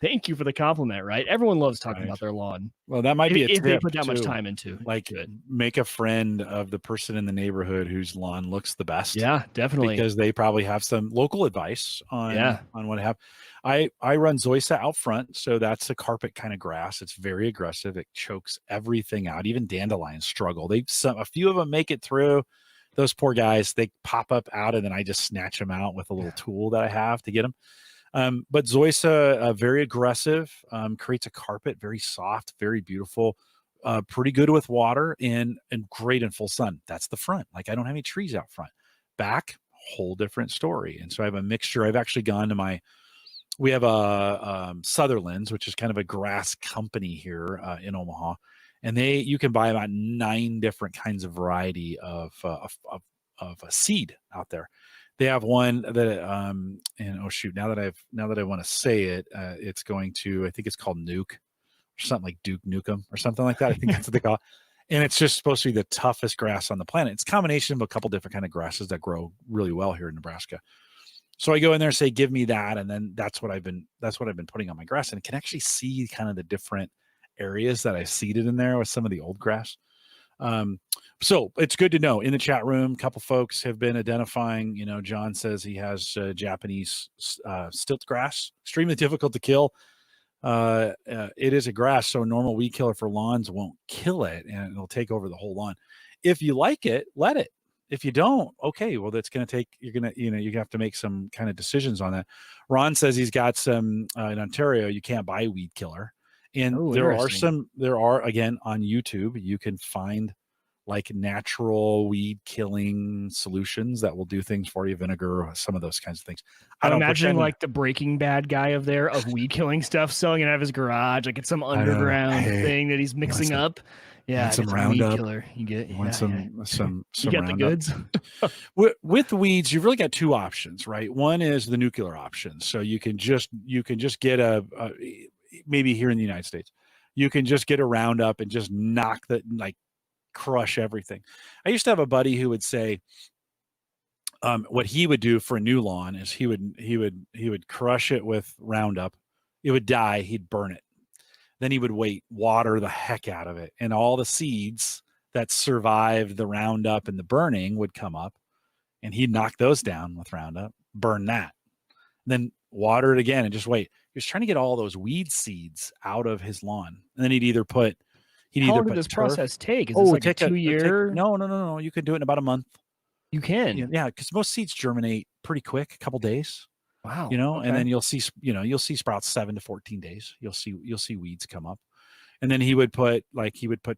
Thank you for the compliment, right? Everyone loves talking about their lawn. Well, that might be a tip if they put that too. much time into. Like, make a friend of the person in the neighborhood whose lawn looks the best. Yeah, definitely. Because they probably have some local advice on what to have. I run Zoysia out front, so that's a carpet kind of grass. It's very aggressive. It chokes everything out. Even dandelions struggle. A few of them make it through. Those poor guys, they pop up out, and then I just snatch them out with a little tool that I have to get them. But Zoysia, very aggressive, creates a carpet, very soft, very beautiful, pretty good with water, and great in full sun. That's the front. Like, I don't have any trees out front. Back, whole different story. And so I have a mixture. I've actually gone to we have a Sutherland's, which is kind of a grass company here in Omaha. And you can buy about 9 different kinds of variety of a seed out there. They have one that, and oh shoot, now that I want to say it, it's going to, I think it's called Nuke or something like Duke Nukem or something like that. I think that's what they call it. And it's just supposed to be the toughest grass on the planet. It's a combination of a couple different kind of grasses that grow really well here in Nebraska. So I go in there and say, give me that. And then that's what I've been putting on my grass, and can actually see kind of the different areas that I seeded in there with some of the old grass. So it's good to know. In the chat room, a couple folks have been identifying, John says he has Japanese stilt grass, extremely difficult to kill. It is a grass, so a normal weed killer for lawns won't kill it, and it'll take over the whole lawn. If you like it, let it. If you don't, okay, well, that's going to take, you have to make some kind of decisions on that. Ron says he's got some in Ontario, you can't buy weed killer. And there are, again, on YouTube, you can find like natural weed killing solutions that will do things for you, vinegar, some of those kinds of things. I'm imagining like the Breaking Bad guy of weed killing stuff, selling it out of his garage. Like it's some underground thing that he's mixing up. Yeah, some Roundup. Killer. You get some you get Roundup. The goods. with weeds, you've really got 2 options, right? One is the nuclear option. So you can just get a maybe here in the United States, you can just get a Roundup and just crush everything. I used to have a buddy who would say, what he would do for a new lawn is he would crush it with Roundup. It would die. He'd burn it. Then he would water the heck out of it. And all the seeds that survived the Roundup and the burning would come up, and he'd knock those down with Roundup, burn that, then water it again and just wait. He was trying to get all those weed seeds out of his lawn. And then How long did this process take? Is this like a 2-year? No. You can do it in about a month. You can? Yeah, because most seeds germinate pretty quick, a couple days. Wow. Okay. And then you'll see sprouts 7 to 14 days. You'll see weeds come up. And then he would put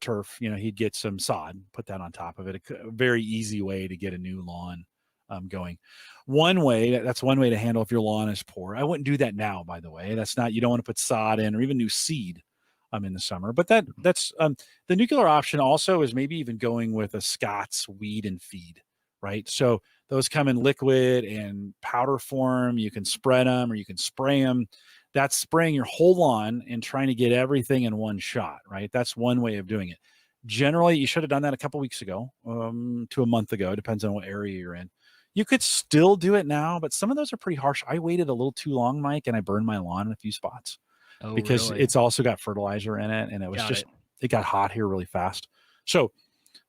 turf, he'd get some sod, put that on top of it. A very easy way to get a new lawn going. That's one way to handle if your lawn is poor. I wouldn't do that now, by the way. You don't want to put sod in or even new seed in the summer. But that's the nuclear option also is maybe even going with a Scott's weed and feed, right? So those come in liquid and powder form. You can spread them or you can spray them. That's spraying your whole lawn and trying to get everything in one shot, right? That's one way of doing it. Generally, you should have done that a couple weeks ago to a month ago. Depends on what area you're in. You could still do it now, but some of those are pretty harsh. I waited a little too long, Mike, and I burned my lawn in a few spots because it's also got fertilizer in it, and it got hot here really fast. So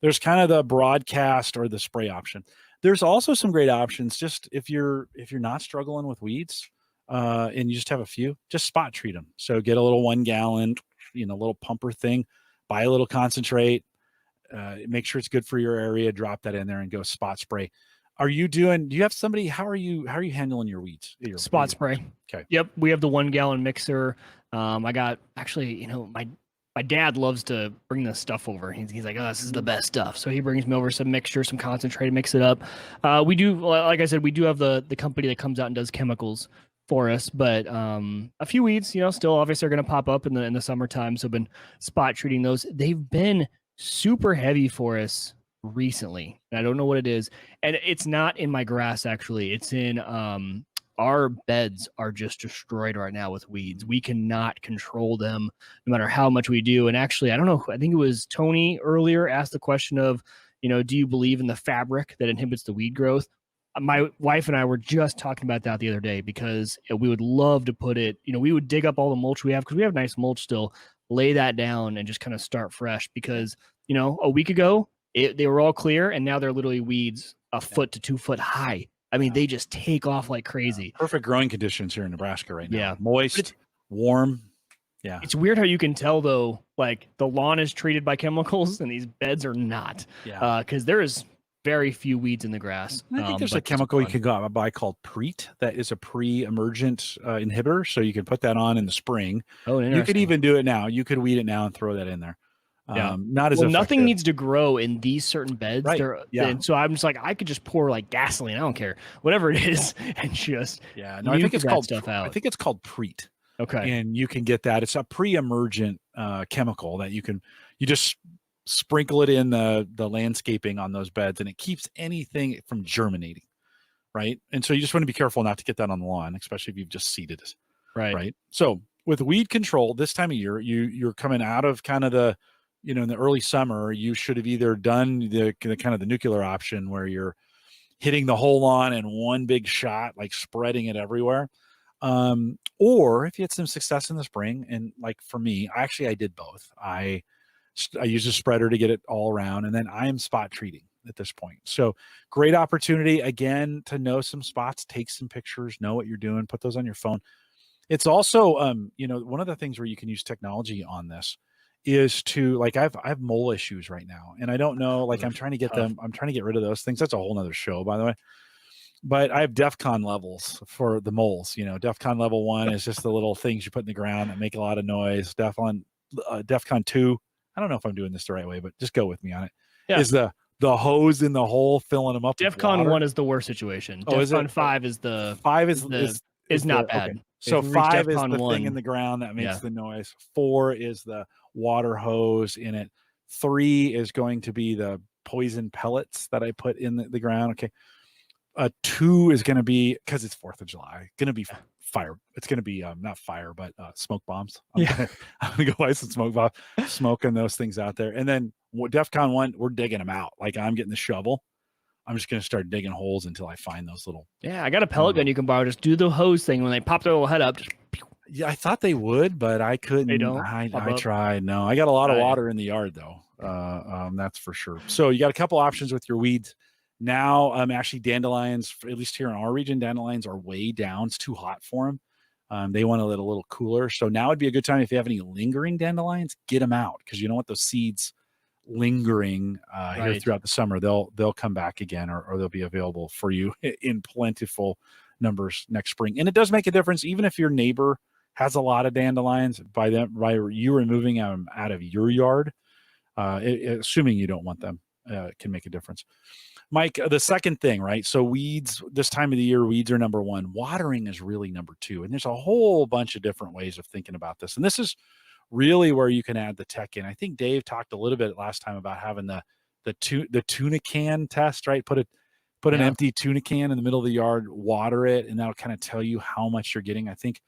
there's kind of the broadcast or the spray option. There's also some great options. Just if you're not struggling with weeds, and you just have a few, just spot treat them. So get a little 1 gallon, little pumper thing, buy a little concentrate, make sure it's good for your area, drop that in there and go spot spray. Do you have somebody, how are you handling your weeds? Spot spray. Okay. Yep. We have the 1 gallon mixer. I got actually, my dad loves to bring this stuff over. He's like, oh, this is the best stuff. So he brings me over some mixture, some concentrate, mix it up. We do, like I said, we do have the company that comes out and does chemicals for us, but a few weeds, still obviously are going to pop up in the summertime. So I've been spot treating those. They've been super heavy for us recently, and I don't know what it is. And it's not in my grass, actually. It's in our beds are just destroyed right now with weeds. We cannot control them no matter how much we do. And actually, I don't know, I think it was Tony earlier asked the question of, do you believe in the fabric that inhibits the weed growth? My wife and I were just talking about that the other day, because we would love to put it, we would dig up all the mulch we have, because we have nice mulch still, lay that down and just kind of start fresh, because, a week ago, they were all clear, and now they're literally weeds a foot to 2 foot high. I mean, they just take off like crazy. Perfect growing conditions here in Nebraska right now. Yeah. Moist, warm. Yeah. It's weird how you can tell, though, like the lawn is treated by chemicals and these beds are not. Yeah. Because there is very few weeds in the grass. I think there's a chemical you can go out and buy called Preet that is a pre-emergent inhibitor. So you can put that on in the spring. Oh, you could even do it now. You could weed it now and throw that in there. Yeah. Not as effective. Nothing needs to grow in these certain beds. Right. And so I'm just like, I could just pour like gasoline, I don't care, whatever it is, and just no, I think it's called stuff out. I think it's called Preet. Okay. And you can get that. It's a pre-emergent chemical that you just sprinkle it in the landscaping on those beds, and it keeps anything from germinating. Right. And so you just want to be careful not to get that on the lawn, especially if you've just seeded it. Right. So with weed control this time of year, you're coming out of kind of the, in the early summer, you should have either done the kind of the nuclear option where you're hitting the whole lawn in one big shot, like spreading it everywhere. Or if you had some success in the spring, and like for me, I did both. I use a spreader to get it all around, and then I am spot treating at this point. So great opportunity again to know some spots, take some pictures, know what you're doing, put those on your phone. It's also, one of the things where you can use technology on this is to, like, I have mole issues right now, and I don't know, like, I'm trying to get rid of those things. That's a whole nother show, by the way. But I have DEFCON levels for the moles. DEFCON level 1 is just the little things you put in the ground that make a lot of noise. DEFCON 2, I don't know if I'm doing this the right way, but just go with me on it. Yeah. Is the hose in the hole filling them up. DEFCON 1 is the worst situation. DEFCON 5 is the 5 is not bad. Okay. So 5 is the thing in the ground that makes the noise. 4 is the water hose in it. 3 is going to be the poison pellets that I put in the ground. Okay. 2 is going to be, because it's 4th of July, going to be fire. It's going to be not fire, but smoke bombs. I'm going to go buy some smoke bombs, smoking those things out there. And then DEFCON 1, we're digging them out. Like, I'm getting the shovel. I'm just going to start digging holes until I find those little. Yeah, I got a pellet gun you can borrow. Just do the hose thing when they pop their little head up. Just... Yeah, I thought they would, but I couldn't. They don't. I tried. No, I got a lot of water in the yard though. That's for sure. So you got a couple options with your weeds. Now, actually, dandelions, at least here in our region, dandelions are way down. It's too hot for them. They want to let a little cooler. So now would be a good time if you have any lingering dandelions, get them out, because you don't want those seeds lingering here throughout the summer. They'll come back again, or they'll be available for you in plentiful numbers next spring. And it does make a difference, even if your neighbor has a lot of dandelions, by you removing them out of your yard, assuming you don't want them, can make a difference. Mike, the second thing, right? So weeds, this time of the year, weeds are number 1. Watering is really number 2. And there's a whole bunch of different ways of thinking about this. And this is really where you can add the tech in. I think Dave talked a little bit last time about having the tuna can test, right? Put an empty tuna can in the middle of the yard, water it, and that'll kind of tell you how much you're getting. I think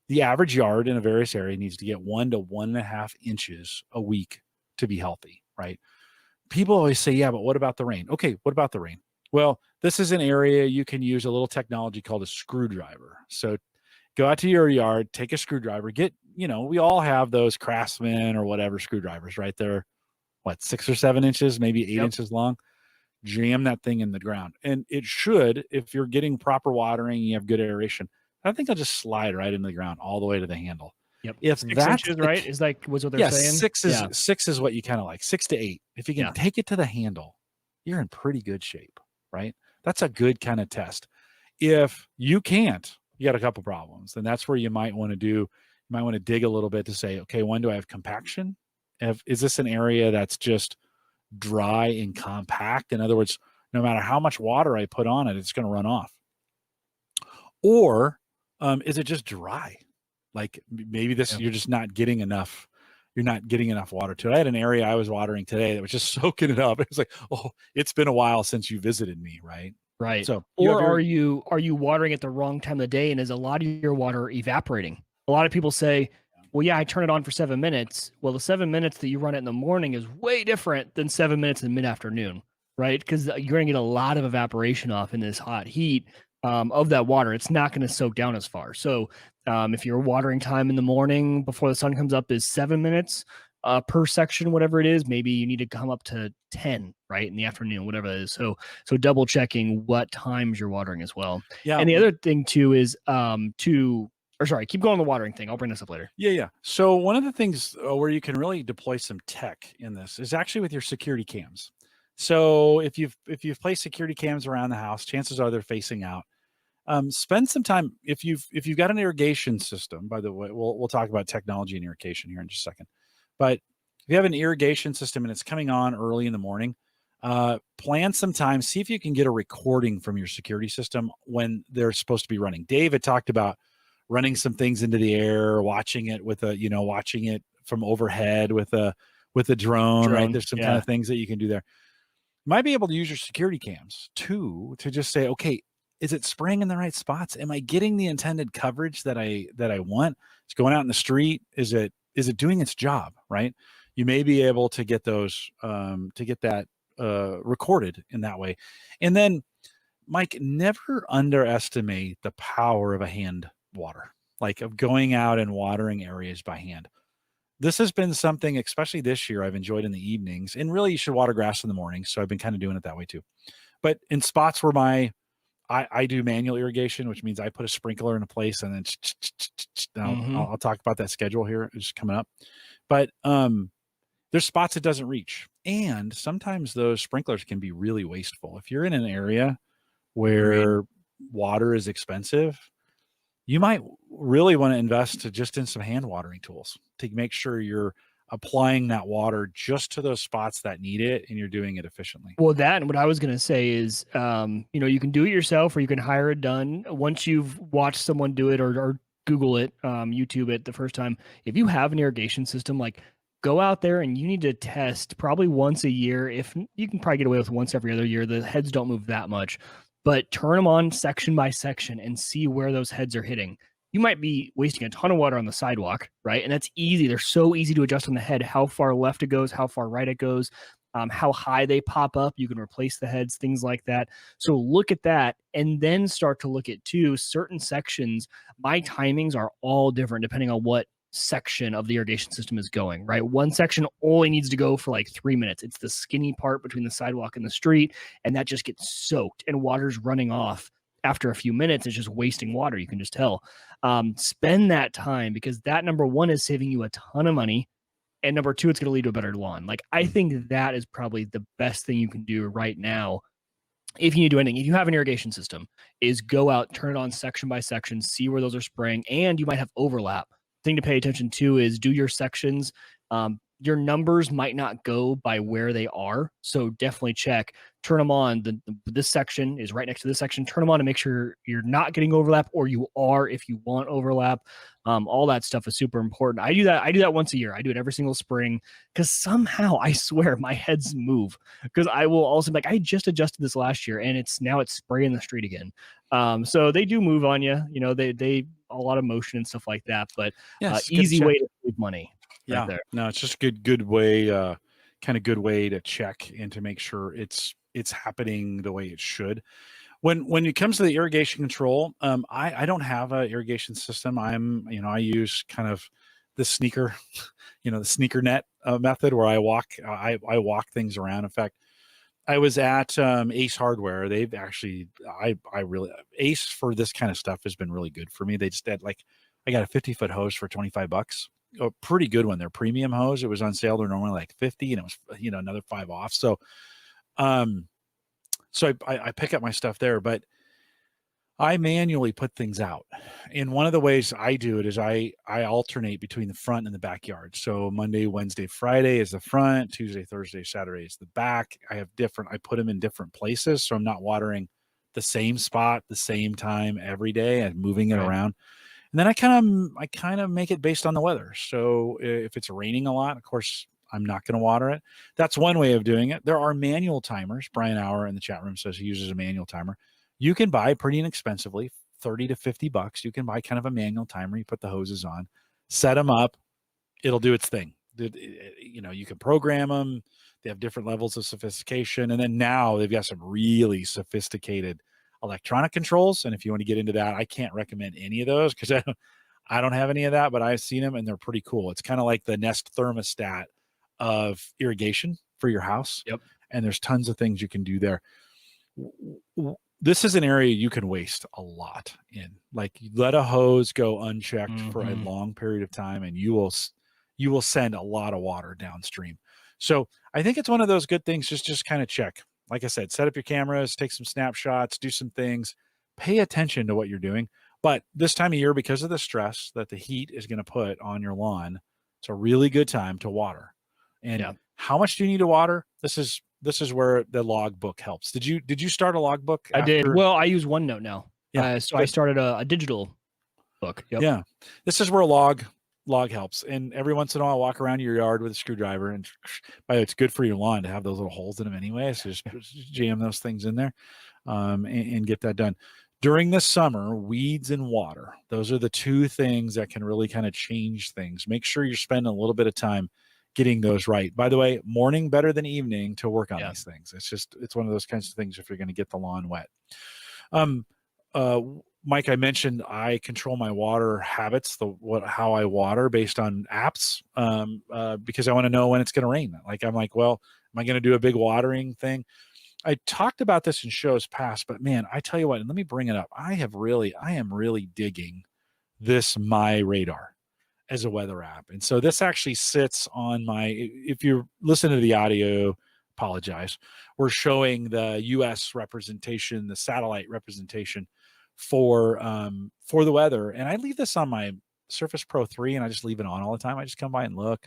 the average yard in a various area needs to get 1 to 1.5 inches a week to be healthy, right? People always say, yeah, but what about the rain? Okay, what about the rain? Well, this is an area you can use a little technology called a screwdriver. So go out to your yard, take a screwdriver, we all have those Craftsman or whatever screwdrivers, right? They're what, 6 or 7 inches, maybe 8 Yep. inches long. Jam that thing in the ground. And it should, if you're getting proper watering, you have good aeration, I think I'll just slide right into the ground all the way to the handle. Yep. If 6 that's inches, the right? Is like was what they're yeah, saying. 6 is what you kind of like, 6 to 8. If you can take it to the handle, you're in pretty good shape, right? That's a good kind of test. If you can't, you got a couple problems. And that's where you might want to dig a little bit to say, okay, when do I have compaction? Is this an area that's just dry and compact? In other words, no matter how much water I put on it, it's going to run off. Or is it just dry? Like maybe you're just not getting enough. You're not getting enough water to it. I had an area I was watering today that was just soaking it up. It was like, oh, it's been a while since you visited me, right? Right. So, or are you watering at the wrong time of the day, and is a lot of your water evaporating? A lot of people say, well, yeah, I turn it on for 7 minutes. Well, the 7 minutes that you run it in the morning is way different than 7 minutes in mid-afternoon, right? Because you're going to get a lot of evaporation off in this hot heat of that water. It's not going to soak down as far. So if your watering time in the morning before the sun comes up is 7 minutes per section, whatever it is, maybe you need to come up to 10, right, in the afternoon, whatever it is. So double checking what times you're watering as well. Yeah. And the other thing too is keep going on the watering thing. I'll bring this up later. Yeah. So one of the things where you can really deploy some tech in this is actually with your security cams. So if you've placed security cams around the house, chances are they're facing out. Spend some time if you've got an irrigation system. By the way, we'll talk about technology and irrigation here in just a second. But if you have an irrigation system and it's coming on early in the morning, plan some time. See if you can get a recording from your security system when they're supposed to be running. Dave had talked about running some things into the air, watching it watching it from overhead with a drone, right? There's some kind of things that you can do there. You might be able to use your security cams too to just say, okay, is it spraying in the right spots? Am I getting the intended coverage that I want? It's going out in the street. Is it doing its job, right? You may be able to get those recorded in that way. And then, Mike, never underestimate the power of a hand water, like of going out and watering areas by hand. This has been something, especially this year, I've enjoyed in the evenings. And really, you should water grass in the morning. So I've been kind of doing it that way too. But in spots where I do manual irrigation, which means I put a sprinkler in a place and then I'll talk about that schedule here. It's coming up. But there's spots it doesn't reach. And sometimes those sprinklers can be really wasteful. If you're in an area where water is expensive, you might really want to invest just in some hand watering tools to make sure you're applying that water just to those spots that need it and you're doing it efficiently. Well, that and what I was going to say is, you can do it yourself or you can hire it done. Once you've watched someone do it or Google it, YouTube it the first time, if you have an irrigation system, like go out there and you need to test probably once a year. If you can probably get away with once every other year, the heads don't move that much, but turn them on section by section and see where those heads are hitting. You might be wasting a ton of water on the sidewalk, right? And that's easy. They're so easy to adjust on the head, how far left it goes, how far right it goes, how high they pop up. You can replace the heads, things like that. So look at that and then start to look at certain sections. My timings are all different depending on what section of the irrigation system is going, right? One section only needs to go for like 3 minutes. It's the skinny part between the sidewalk and the street, and that just gets soaked and water's running off after a few minutes. It's just wasting water. You can just tell. Spend that time because that, number one, is saving you a ton of money. And number two, it's going to lead to a better lawn. Like, I think that is probably the best thing you can do right now. If you need to do anything, if you have an irrigation system, is go out, turn it on section by section, see where those are spraying, and you might have overlap. Thing to pay attention to is do your sections. Your numbers might not go by where they are, so definitely check. Turn them on. This section is right next to this section. Turn them on to make sure you're not getting overlap, or you are if you want overlap. All that stuff is super important. I do that once a year. I do it every single spring because somehow I swear my heads move. Because I will also be like, I just adjusted this last year, and it's spraying the street again. So they do move on you. You know, they a lot of motion and stuff like that. But easy way to save money. Yeah, there. No, it's just good way, kind of good way to check and to make sure it's happening the way it should. When it comes to the irrigation control, I don't have an irrigation system. I use kind of the sneaker, the sneaker net method where I walk things around. In fact, I was at Ace Hardware. They've actually, I really, Ace for this kind of stuff has been really good for me. They just had I got a 50-foot hose for $25, a pretty good one. Their premium hose. It was on sale. They're normally like 50, and it was, another 5 off. So, I pick up my stuff there, but I manually put things out. And one of the ways I do it is I alternate between the front and the backyard. So Monday, Wednesday, Friday is the front, Tuesday, Thursday, Saturday is the back. I put them in different places. So I'm not watering the same spot, the same time every day and moving it around. And then I kind of make it based on the weather. So if it's raining a lot, of course, I'm not going to water it. That's one way of doing it. There are manual timers. Brian Auer in the chat room says he uses a manual timer. You can buy pretty inexpensively, $30 to $50. You can buy kind of a manual timer. You put the hoses on, set them up. It'll do its thing. You can program them. They have different levels of sophistication. And then now they've got some really sophisticated electronic controls. And if you want to get into that, I can't recommend any of those because I don't have any of that, but I've seen them and they're pretty cool. It's kind of like the Nest thermostat of irrigation for your house. Yep. And there's tons of things you can do there. This is an area you can waste a lot in. Like, you let a hose go unchecked for a long period of time, and you will send a lot of water downstream. So I think it's one of those good things. Just kind of check. Like I said, set up your cameras, take some snapshots, do some things, pay attention to what you're doing. But this time of year, because of the stress that the heat is going to put on your lawn, it's a really good time to water. And how much do you need to water? This is where the logbook helps. Did you start a logbook? I did. Well, I use OneNote now. Yeah. So I started a digital book. Yep. Yeah. This is where a log helps. And every once in a while, walk around your yard with a screwdriver. And by the way, it's good for your lawn to have those little holes in them anyway. So just jam those things in there and get that done. During the summer, weeds and water, those are the two things that can really kind of change things. Make sure you're spending a little bit of time getting those right. By the way, morning better than evening to work on these things. It's one of those kinds of things if you're going to get the lawn wet. Mike, I mentioned I control my water habits, how I water based on apps, because I want to know when it's going to rain. I'm like, well, am I going to do a big watering thing? I talked about this in shows past, but man, I tell you what, and let me bring it up. I am really digging this My Radar as a weather app. And so this actually sits on if you're listening to the audio, apologize. We're showing the US representation, the satellite representation for the weather. And I leave this on my Surface Pro 3 and I just leave it on all the time. I just come by and look.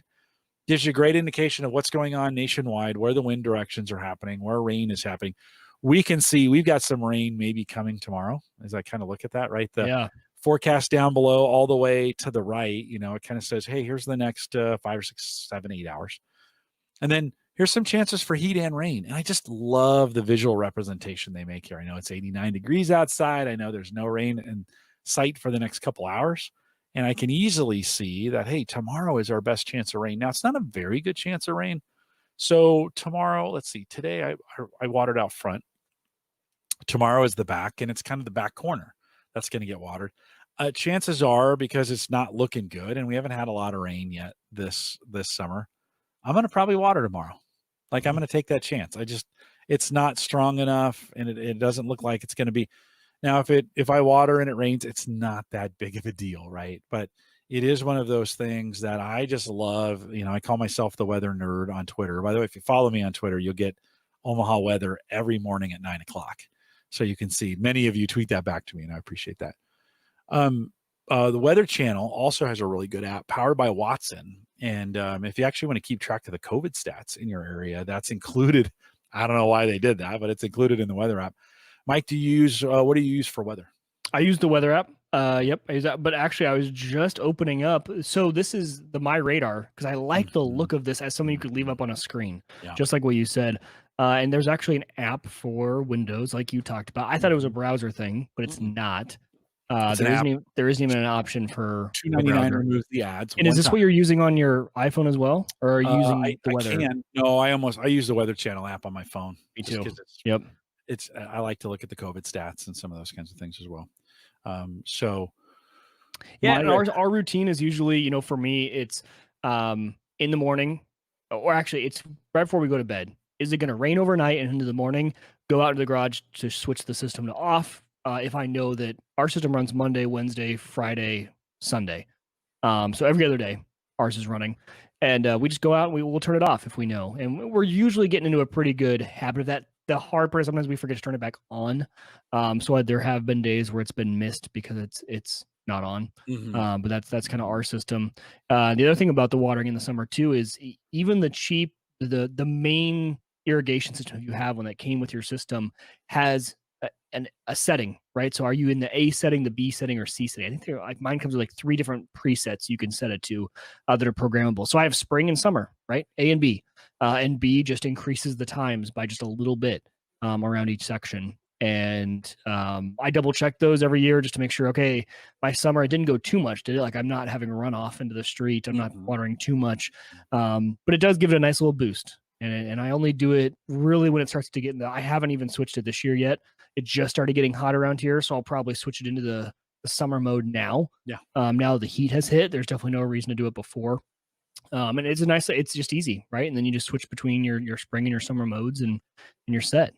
Gives you a great indication of what's going on nationwide, where the wind directions are happening, where rain is happening. We can see we've got some rain maybe coming tomorrow as I kind of look at that, right? The forecast down below all the way to the right, it kind of says, hey, here's the next 5 or 6, 7, 8 hours. And then here's some chances for heat and rain. And I just love the visual representation they make here. I know it's 89 degrees outside. I know there's no rain in sight for the next couple hours. And I can easily see that, hey, tomorrow is our best chance of rain. Now, it's not a very good chance of rain. So tomorrow, let's see, today I watered out front. Tomorrow is the back, and it's kind of the back corner that's going to get watered. Chances are, because it's not looking good, and we haven't had a lot of rain yet this summer, I'm going to probably water tomorrow. I'm going to take that chance. It's not strong enough, and it doesn't look like it's going to be. Now, if I water and it rains, it's not that big of a deal, right? But it is one of those things that I just love. I call myself the weather nerd on Twitter. By the way, if you follow me on Twitter, you'll get Omaha weather every morning at 9 o'clock. So you can see many of you tweet that back to me, and I appreciate that. The Weather Channel also has a really good app powered by Watson. And if you actually want to keep track of the COVID stats in your area, that's included. I don't know why they did that, but it's included in the weather app. Mike, what do you use for weather? I use the weather app. Yep, I use that. But actually, I was just opening up. So this is the My Radar, because I like the look of this as something you could leave up on a screen, just like what you said. And there's actually an app for Windows, like you talked about. I thought it was a browser thing, but it's not. There isn't even an option for $2.99 removes the ads. And is this what you're using on your iPhone as well, or are you using the weather? No, I use the Weather Channel app on my phone. Me too. Yep. I like to look at the COVID stats and some of those kinds of things as well. So Yeah, My and our routine is usually, for me, it's in the morning, or actually, it's right before we go to bed. Is it going to rain overnight and into the morning? Go out into the garage to switch the system to off. If I know that our system runs Monday, Wednesday, Friday, Sunday, so every other day ours is running, and we just go out and we'll turn it off if we know. And we're usually getting into a pretty good habit of that. The hard part is sometimes we forget to turn it back on. So there have been days where it's been missed because it's not on. Mhm. But that's kind of our system. The other thing about the watering in the summer too is even the main irrigation system you have, one that came with your system, has a setting, right? So are you in the A setting, the B setting, or C setting? I think like mine comes with like 3 different presets you can set it to that are programmable. So I have spring and summer, right? A and B, and B just increases the times by just a little bit around each section. And I double check those every year just to make sure, okay, by summer it didn't go too much, did it? Like I'm not having a runoff into the street, I'm not Mhm. watering too much, but it does give it a nice little boost. And I only do it really when it starts to get in the. I haven't even switched it this year yet. It just started getting hot around here, so I'll probably switch it into the summer mode now. Yeah. Now the heat has hit. There's definitely no reason to do it before. And it's just easy, right? And then you just switch between your spring and your summer modes, and you're set.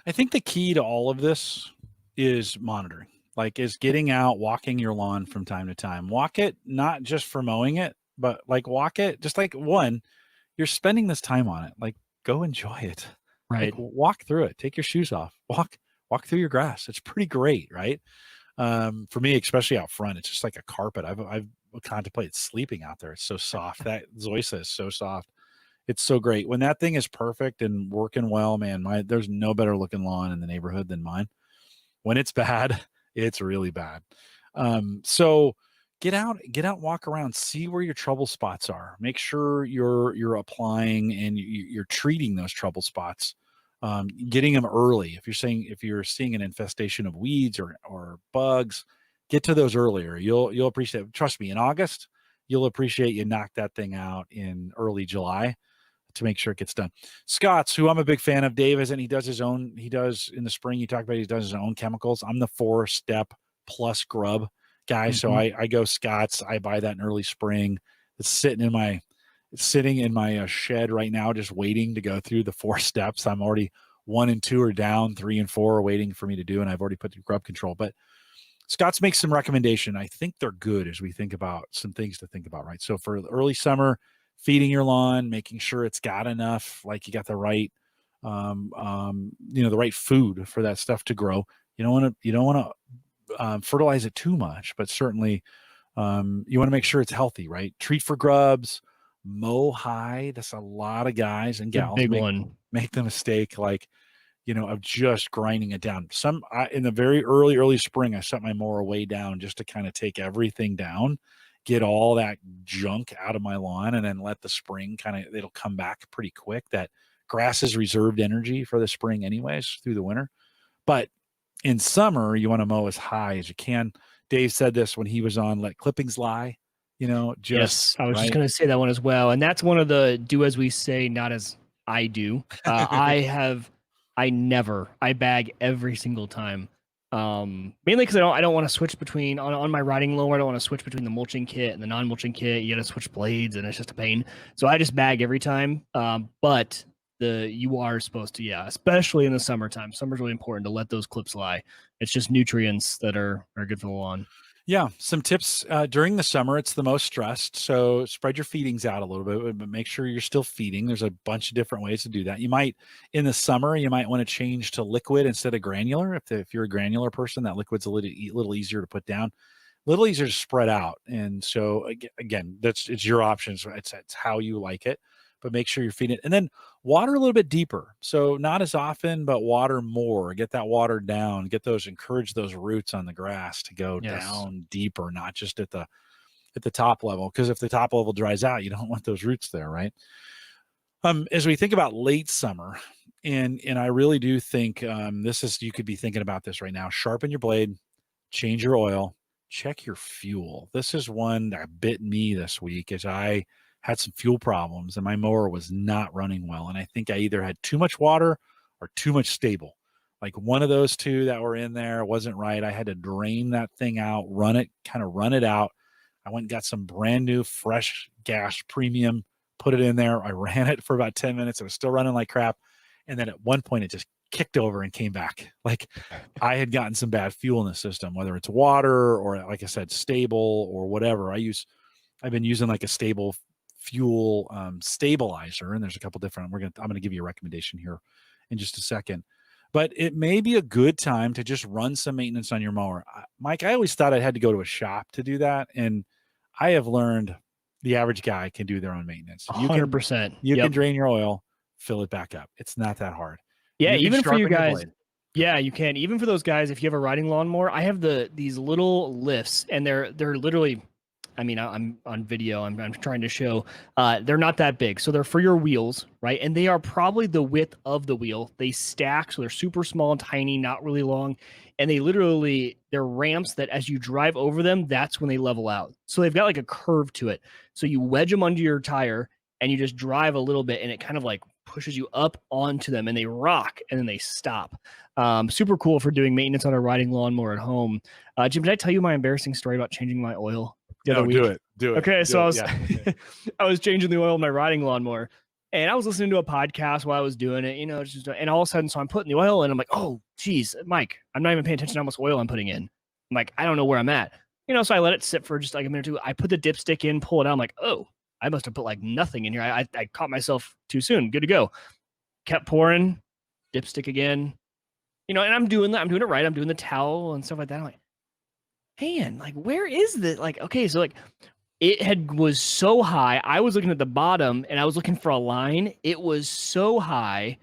I think the key to all of this is monitoring. Like is getting out, walking your lawn from time to time. Walk it not just for mowing it, but like walk it just like you're spending this time on it. Like go enjoy it. Like Right. walk through it. Take your shoes off. Walk through your grass. It's pretty great, right? For me, especially out front, it's just like a carpet. I've contemplated sleeping out there. It's so soft. That Zoysia is so soft. It's so great. When that thing is perfect and working well, man, there's no better looking lawn in the neighborhood than mine. When it's bad, it's really bad. So get out, walk around, see where your trouble spots are. Make sure you're applying and you're treating those trouble spots. Getting them early. If you're seeing an infestation of weeds or bugs, get to those earlier. You'll appreciate it. Trust me, in August, you'll appreciate you knock that thing out in early July to make sure it gets done. Scott's, who I'm a big fan of, Dave, isn't he? He does in the spring. You talked about he does his own chemicals. I'm the 4-step plus grub guy. So Mhm. I go Scott's. I buy that in early spring. It's sitting in my shed right now, just waiting to go through the 4 steps. I'm already 1 and 2 are down, 3 and 4 are waiting for me to do, and I've already put through grub control. But Scott's makes some recommendation. I think they're good as we think about some things to think about, right? So for early summer, feeding your lawn, making sure it's got enough, like you got the right, the right food for that stuff to grow. You don't want to fertilize it too much, but certainly you want to make sure it's healthy, right? Treat for grubs, mow high. That's a lot of guys and The gals big one. make the mistake, like of just grinding it down. In the very early spring, I set my mower way down just to kind of take everything down, get all that junk out of my lawn, and then let the spring it'll come back pretty quick. That grass is reserved energy for the spring anyways through the winter. But in summer, you want to mow as high as you can. Dave said this when he was on Let Clippings Lie, Yes, just I was just right. going to say that one as well, and that's one of the do as we say, not as I do. I bag every single time. Mainly because I don't want to switch between on my riding lower. I don't want to switch between the mulching kit and the non-mulching kit. You got to switch blades, and it's just a pain. So I just bag every time. But you are supposed to, yeah, especially in the summertime. Summer's really important to let those clips lie. It's just nutrients that are good for the lawn. Yeah, some tips during the summer. It's the most stressed, so spread your feedings out a little bit, but make sure you're still feeding. There's a bunch of different ways to do that. In the summer, you might want to change to liquid instead of granular. If you're a granular person, that liquid's a little easier to put down, a little easier to spread out. And so again, it's your options. It's how you like it, but make sure you're feeding it, and then water a little bit deeper. So not as often, but water more. Get that water down. Encourage those roots on the grass to go Yes. down deeper, not just at the top level. Because if the top level dries out, you don't want those roots there, right? As we think about late summer, and I really do think you could be thinking about this right now. Sharpen your blade, change your oil, check your fuel. This is one that bit me this week as I had some fuel problems and my mower was not running well. And I think I either had too much water or too much stable. Like one of those two that were in there wasn't right. I had to drain that thing out, run it out. I went and got some brand new fresh gas premium, put it in there. I ran it for about 10 minutes. It was still running like crap. And then at one point it just kicked over and came back. Like I had gotten some bad fuel in the system, whether it's water or, like I said, stable or whatever. I've been using like a stable fuel stabilizer, and there's a couple different. I'm going to give you a recommendation here in just a second. But it may be a good time to just run some maintenance on your mower. Mike, I always thought I had to go to a shop to do that. And I have learned the average guy can do their own maintenance. 100%. You can drain your oil, fill it back up. It's not that hard. Yeah, even for you guys. Yeah, you can. Even for those guys, if you have a riding lawnmower, I have these little lifts, and they're literally, I mean, I'm on video. I'm trying to show. They're not that big, so they're for your wheels, right? And they are probably the width of the wheel. They stack, so they're super small and tiny, not really long. And they're ramps that as you drive over them, that's when they level out. So they've got like a curve to it. So you wedge them under your tire, and you just drive a little bit, and it kind of like pushes you up onto them, and they rock, and then they stop. Super cool for doing maintenance on a riding lawnmower at home. Jim, did I tell you my embarrassing story about changing my oil? No, do it. Okay, so I was changing the oil in my riding lawnmower, and I was listening to a podcast while I was doing it, and all of a sudden, so I'm putting the oil in. I'm like, oh, geez, Mike, I'm not even paying attention to how much oil I'm putting in. I'm like, I don't know where I'm at. So I let it sit for just like a minute or two. I put the dipstick in, pull it out. I'm like, oh, I must have put like nothing in here. I caught myself too soon. Good to go. Kept pouring, dipstick again. And I'm doing it right. I'm doing the towel and stuff like that. I'm like, man, like, where is this? Like, okay, so like it was so high. I was looking at the bottom and I was looking for a line. It was so high,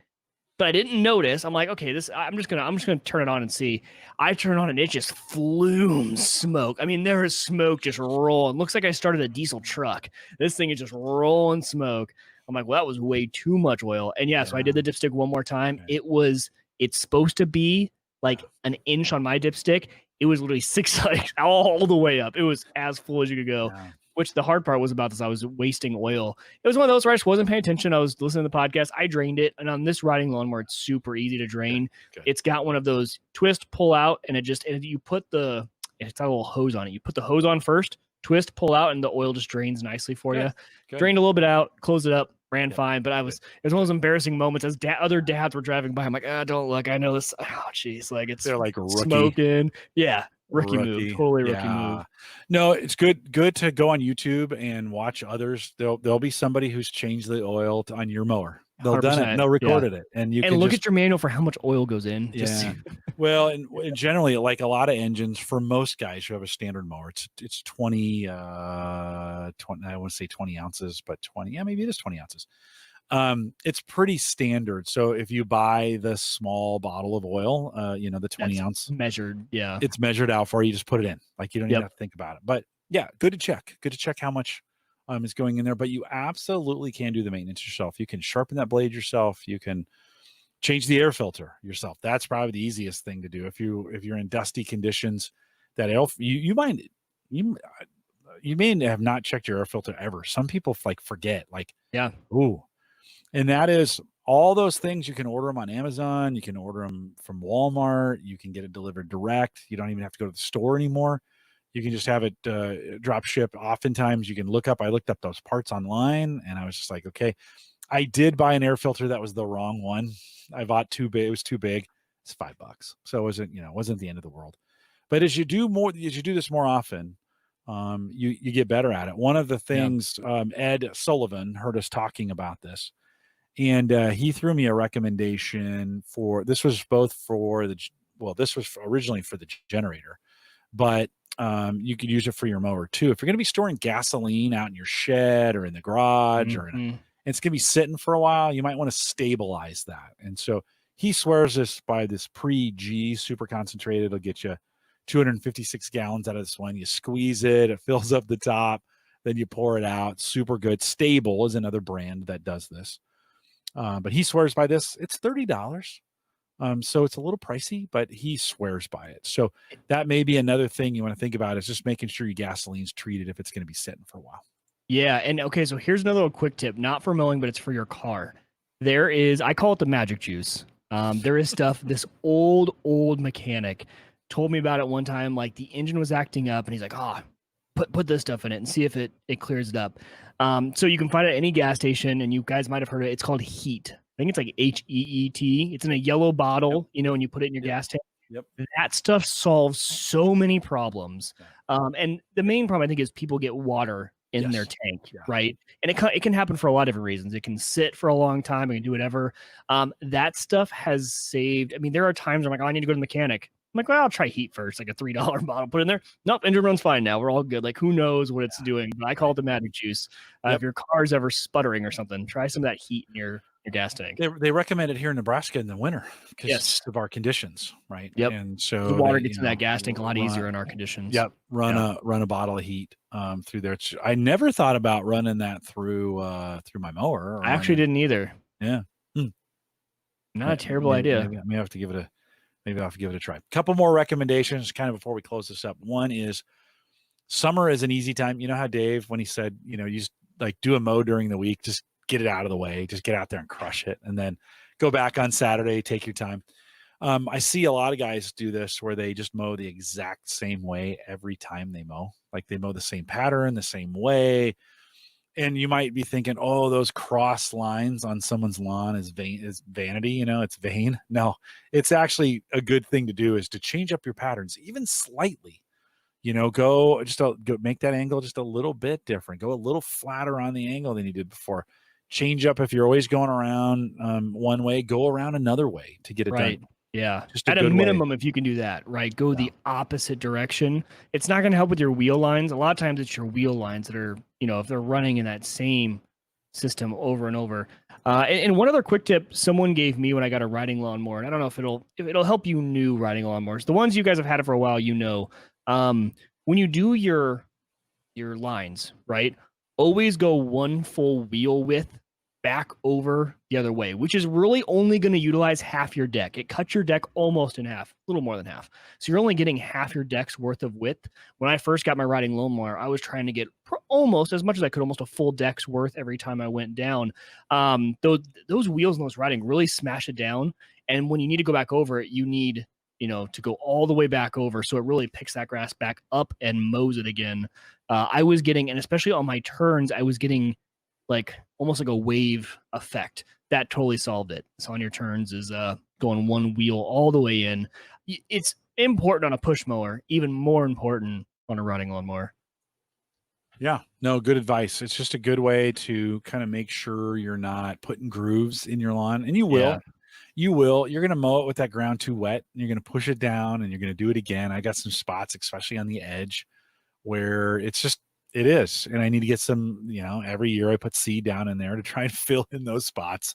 but I didn't notice. I'm like, okay, I'm just gonna turn it on and see. I turn it on and it just flumes smoke. I mean, there is smoke just rolling. Looks like I started a diesel truck. This thing is just rolling smoke. I'm like, well, that was way too much oil. And so I did the dipstick one more time. Okay. It's supposed to be like an inch on my dipstick. It was literally 6 like all the way up. It was as full as you could go. Yeah. Which the hard part was about this, I was wasting oil. It was one of those where I just wasn't paying attention. I was listening to the podcast. I drained it. And on this riding lawnmower, it's super easy to drain. Good. It's got one of those twist, pull out, and it's got a little hose on it. You put the hose on first, twist, pull out, and the oil just drains nicely for you. Good. Drained a little bit out, closed it up, ran fine. But it was one of those embarrassing moments as other dads were driving by. I'm like, don't look. I know this. Oh, jeez. Like they're like smoking. Yeah. Rookie move, totally rookie move. No, it's good to go on YouTube and watch others. There'll be somebody who's changed the oil on your mower. They'll done it. They'll recorded it, and you can look at your manual for how much oil goes in. Well, and generally, like a lot of engines, for most guys who have a standard mower, it's 20. I want to say 20 ounces, but 20. Yeah, maybe it is 20 ounces. It's pretty standard. So if you buy the small bottle of oil, the 20 ounce measured, it's measured out for you. Just put it in. Like you don't even have to think about it. But yeah, good to check how much is going in there. But you absolutely can do the maintenance yourself. You can sharpen that blade yourself. You can change the air filter yourself. That's probably the easiest thing to do if you're in dusty conditions. That you may have not checked your air filter ever. Some people like forget. Like ooh. And that is all those things. You can order them on Amazon. You can order them from Walmart. You can get it delivered direct. You don't even have to go to the store anymore. You can just have it drop ship. Oftentimes you can I looked up those parts online and I was just like, okay, I did buy an air filter that was the wrong one. I bought too big. It was too big. It's $5. So it wasn't the end of the world. But as you do this more often, you get better at it. One of the things, Ed Sullivan heard us talking about this. And he threw me a recommendation this was originally for the generator, but you could use it for your mower too. If you're going to be storing gasoline out in your shed or in the garage and it's going to be sitting for a while, you might want to stabilize that. And so he swears by this Pre-G super concentrated. It'll get you 256 gallons out of this one. You squeeze it fills up the top, then you pour it out. Super good. Stable is another brand that does this. But he swears by this. It's $30. So it's a little pricey, but he swears by it. So that may be another thing you want to think about is just making sure your gasoline's treated if it's going to be sitting for a while. Yeah. And okay, so here's another little quick tip, not for mowing, but it's for your car. I call it the magic juice. There is stuff. This old mechanic told me about it one time. Like the engine was acting up, and he's like, "Oh, put this stuff in it and see if it clears it up." So you can find it at any gas station, and you guys might have heard of it. It's called Heat. I think it's like HEET. It's in a yellow bottle, you know, and you put it in your gas tank. Yep. That stuff solves so many problems. And the main problem I think is people get water in their tank, right? And it can happen for a lot of different reasons. It can sit for a long time. It can do whatever. That stuff has saved. I mean, there are times where I'm like, oh, I need to go to the mechanic. I'm like, well, I'll try Heat first, like a $3 bottle, put in there. Nope, engine runs fine now. We're all good. Like, who knows what it's doing? But I call it the magic juice. If your car's ever sputtering or something, try some of that Heat in your gas tank. They recommend it here in Nebraska in the winter because of our conditions, right? Yep. And so the water gets in that gas tank a lot easier in our conditions. Yep. Run a bottle of Heat through there. I never thought about running that through my mower. I actually didn't either. Yeah. Not a terrible idea. Maybe I may have to give it a Maybe I'll have to give it a try. A couple more recommendations kind of before we close this up. One is summer is an easy time. You know how Dave, when he said, you just like do a mow during the week, just get it out of the way, just get out there and crush it. And then go back on Saturday, take your time. I see a lot of guys do this where they just mow the exact same way every time they mow. Like they mow the same pattern, the same way. And you might be thinking, oh, those cross lines on someone's lawn is vanity, it's vain. No, it's actually a good thing to do is to change up your patterns, even slightly. Go make that angle just a little bit different. Go a little flatter on the angle than you did before. Change up if you're always going around one way, go around another way to get it done. Yeah. Just at a minimum, if you can do that, right? Go the opposite direction. It's not going to help with your wheel lines. A lot of times it's your wheel lines that are, if they're running in that same system over and over. And one other quick tip someone gave me when I got a riding lawnmower, and I don't know if it'll help you new riding lawnmowers. The ones you guys have had it for a while, when you do your lines, right? Always go one full wheel width back over the other way, which is really only going to utilize half your deck. It cuts your deck almost in half, a little more than half. So you're only getting half your deck's worth of width. When I first got my riding lawnmower, I was trying to get almost as much as I could, almost a full deck's worth every time I went down. Those wheels and those riding really smash it down. And when you need to go back over it, you need to go all the way back over. So it really picks that grass back up and mows it again. I was getting, and especially on my turns, I was getting almost like a wave effect. That totally solved it. So on your turns is going one wheel all the way in. It's important on a push mower, even more important on a riding lawnmower. Yeah, no, good advice. It's just a good way to kind of make sure you're not putting grooves in your lawn, and you will. Yeah. You will. You're going to mow it with that ground too wet, and you're going to push it down, and you're going to do it again. I got some spots, especially on the edge, where it is. And I need to get some, every year I put seed down in there to try and fill in those spots.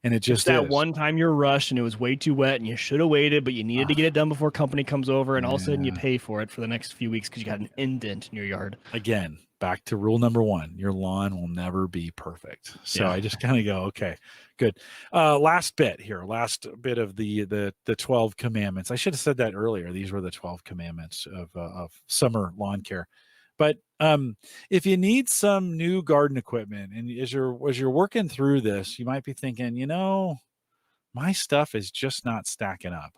And it just that one time you're rushed and it was way too wet and you should have waited, but you needed to get it done before company comes over. And all of a sudden you pay for it for the next few weeks because you got an indent in your yard. Again, back to rule number one, your lawn will never be perfect. So I just kind of go, okay, good. Last bit of the 12 commandments. I should have said that earlier. These were the 12 commandments of summer lawn care. But if you need some new garden equipment, and as you're working through this, you might be thinking, my stuff is just not stacking up.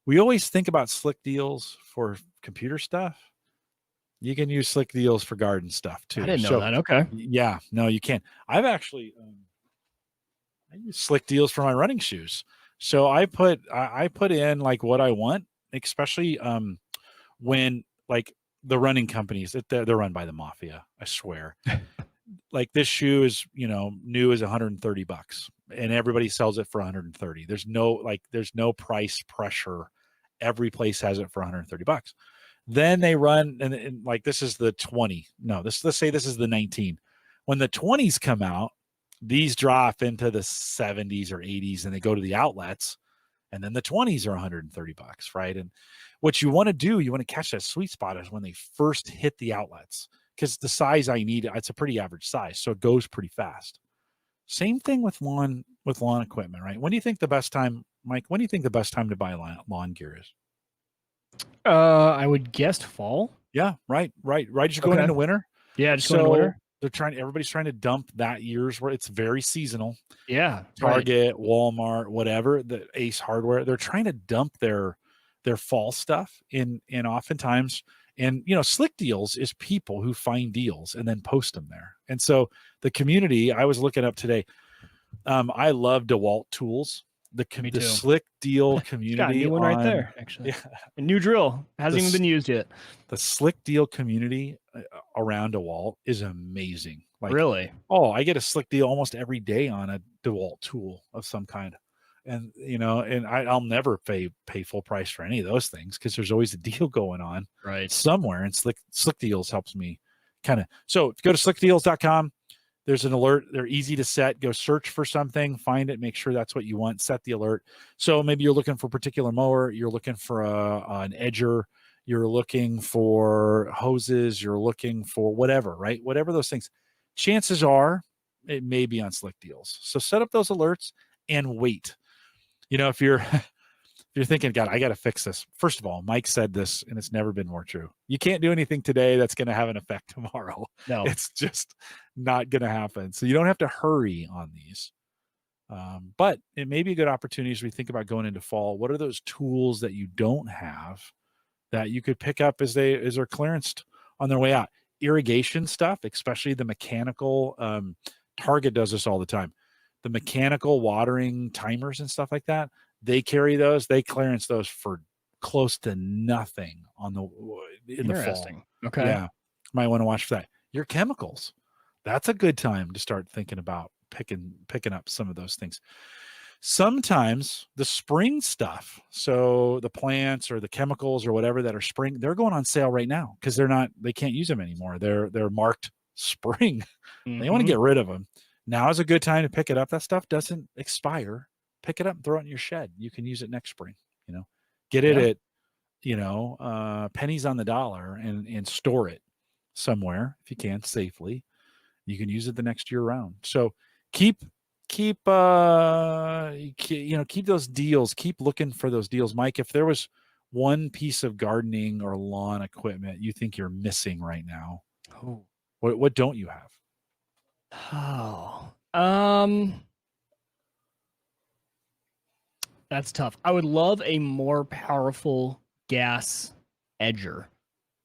We always think about Slick Deals for computer stuff. You can use Slick Deals for garden stuff too. I didn't know that. Okay. Yeah, no, you can. I've actually I use Slick Deals for my running shoes. So I put in like what I want, especially when the running companies, they're run by the mafia, I swear. Like this shoe is, new is $130 and everybody sells it for 130. There's no price pressure. Every place has it for $130. Then they run and like, this is the 20. No, let's say this is the 19. When the 20s come out, these drop into the 70s or 80s and they go to the outlets. And then the 20s are $130, right? And what you want to do, you want to catch that sweet spot is when they first hit the outlets, because the size I need, it's a pretty average size, so it goes pretty fast. Same thing with lawn equipment, right? When do you think the best time, Mike? When do you think the best time to buy lawn gear is? I would guess fall. Yeah, right. Just going into winter. Yeah, just going into winter. everybody's trying to dump that year's where it's very seasonal. Yeah. Target, Walmart, whatever, the Ace Hardware, they're trying to dump their fall stuff in oftentimes. And, Slick Deals is people who find deals and then post them there. And so the community, I was looking up today, I love DeWalt tools. The Slick Deal community. Got a new one right there, actually. Yeah. A new drill. Hasn't even been used yet. The Slick Deal community around DeWalt is amazing. Like, really? Oh, I get a Slick Deal almost every day on a DeWalt tool of some kind. And, and I'll never pay full price for any of those things because there's always a deal going on somewhere. And Slick Deals helps me kind of. So go to slickdeals.com. There's an alert. They're easy to set. Go search for something, find it, make sure that's what you want, set the alert. So maybe you're looking for a particular mower, you're looking for an edger, you're looking for hoses, you're looking for whatever, right? Whatever those things. Chances are it may be on Slick Deals. So set up those alerts and wait. If you're thinking, God, I got to fix this. First of all, Mike said this, and it's never been more true. You can't do anything today that's going to have an effect tomorrow. No, it's just not going to happen. So you don't have to hurry on these. But it may be a good opportunity as we think about going into fall. What are those tools that you don't have that you could pick up as they're clearanced on their way out? Irrigation stuff, especially the mechanical. Target does this all the time. The mechanical watering timers and stuff like that. They carry those. They clearance those for close to nothing in the fall. Okay. Yeah. Might want to watch for that. Your chemicals. That's a good time to start thinking about picking up some of those things. Sometimes the spring stuff, so the plants or the chemicals or whatever that are spring, they're going on sale right now because they can't use them anymore. They're marked spring. They want to get rid of them. Now is a good time to pick it up. That stuff doesn't expire. Pick it up and throw it in your shed. You can use it next spring. Get it at pennies on the dollar and store it somewhere if you can safely. You can use it the next year round. So keep those deals. Keep looking for those deals, Mike. If there was one piece of gardening or lawn equipment you think you're missing right now, what don't you have? That's tough. I would love a more powerful gas edger.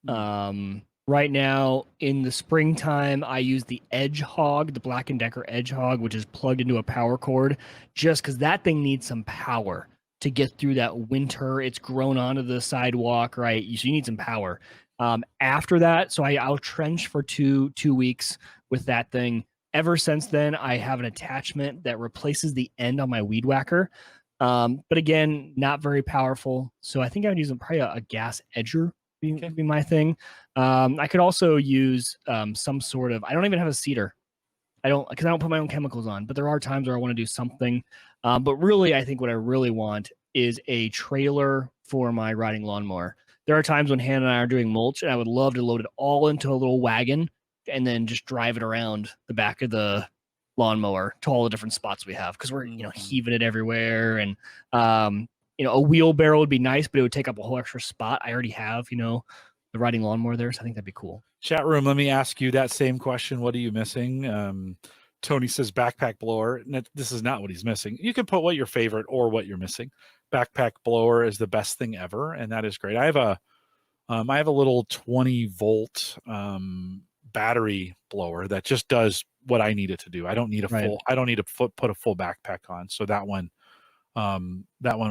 Right now in the springtime, I use the Edge Hog, the Black & Decker Edge Hog, which is plugged into a power cord, just because that thing needs some power to get through that winter. It's grown onto the sidewalk, right? So you need some power. After that, so I'll trench for two weeks with that thing. Ever since then, I have an attachment that replaces the end on my weed whacker. But again, not very powerful. So I think I would use probably a gas edger be my thing. I could also use some sort of, I don't even have a seeder. Because I don't put my own chemicals on, but there are times where I want to do something. But really, I think what I really want is a trailer for my riding lawnmower. There are times when Hannah and I are doing mulch, and I would love to load it all into a little wagon and then just drive it around the back of the lawnmower to all the different spots we have, because we're heaving it everywhere. And a wheelbarrow would be nice, but it would take up a whole extra spot. I already have the riding lawnmower there, so I think that'd be cool. Chat room, let me ask you that same question. What are you missing? Tony says backpack blower. This is not what he's missing. You can put what your favorite or what you're missing. Backpack blower is the best thing ever, and that is great. I have a little 20-volt battery blower that just does what I need it to do. I don't need I don't need to put a full backpack on. So that one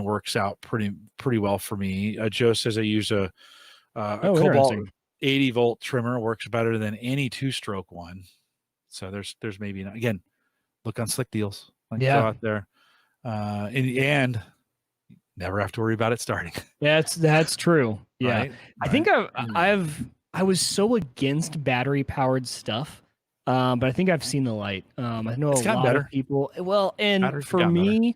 works out pretty well for me. Joe says I use a Cobalt 80-volt trimmer, works better than any 2-stroke one. So there's maybe again, look on Slick Deals. Go out there, and never have to worry about it starting. That's true. Yeah, right? I think I was so against battery powered stuff, but I think I've seen the light. I know a lot of people. Well, and batteries for me,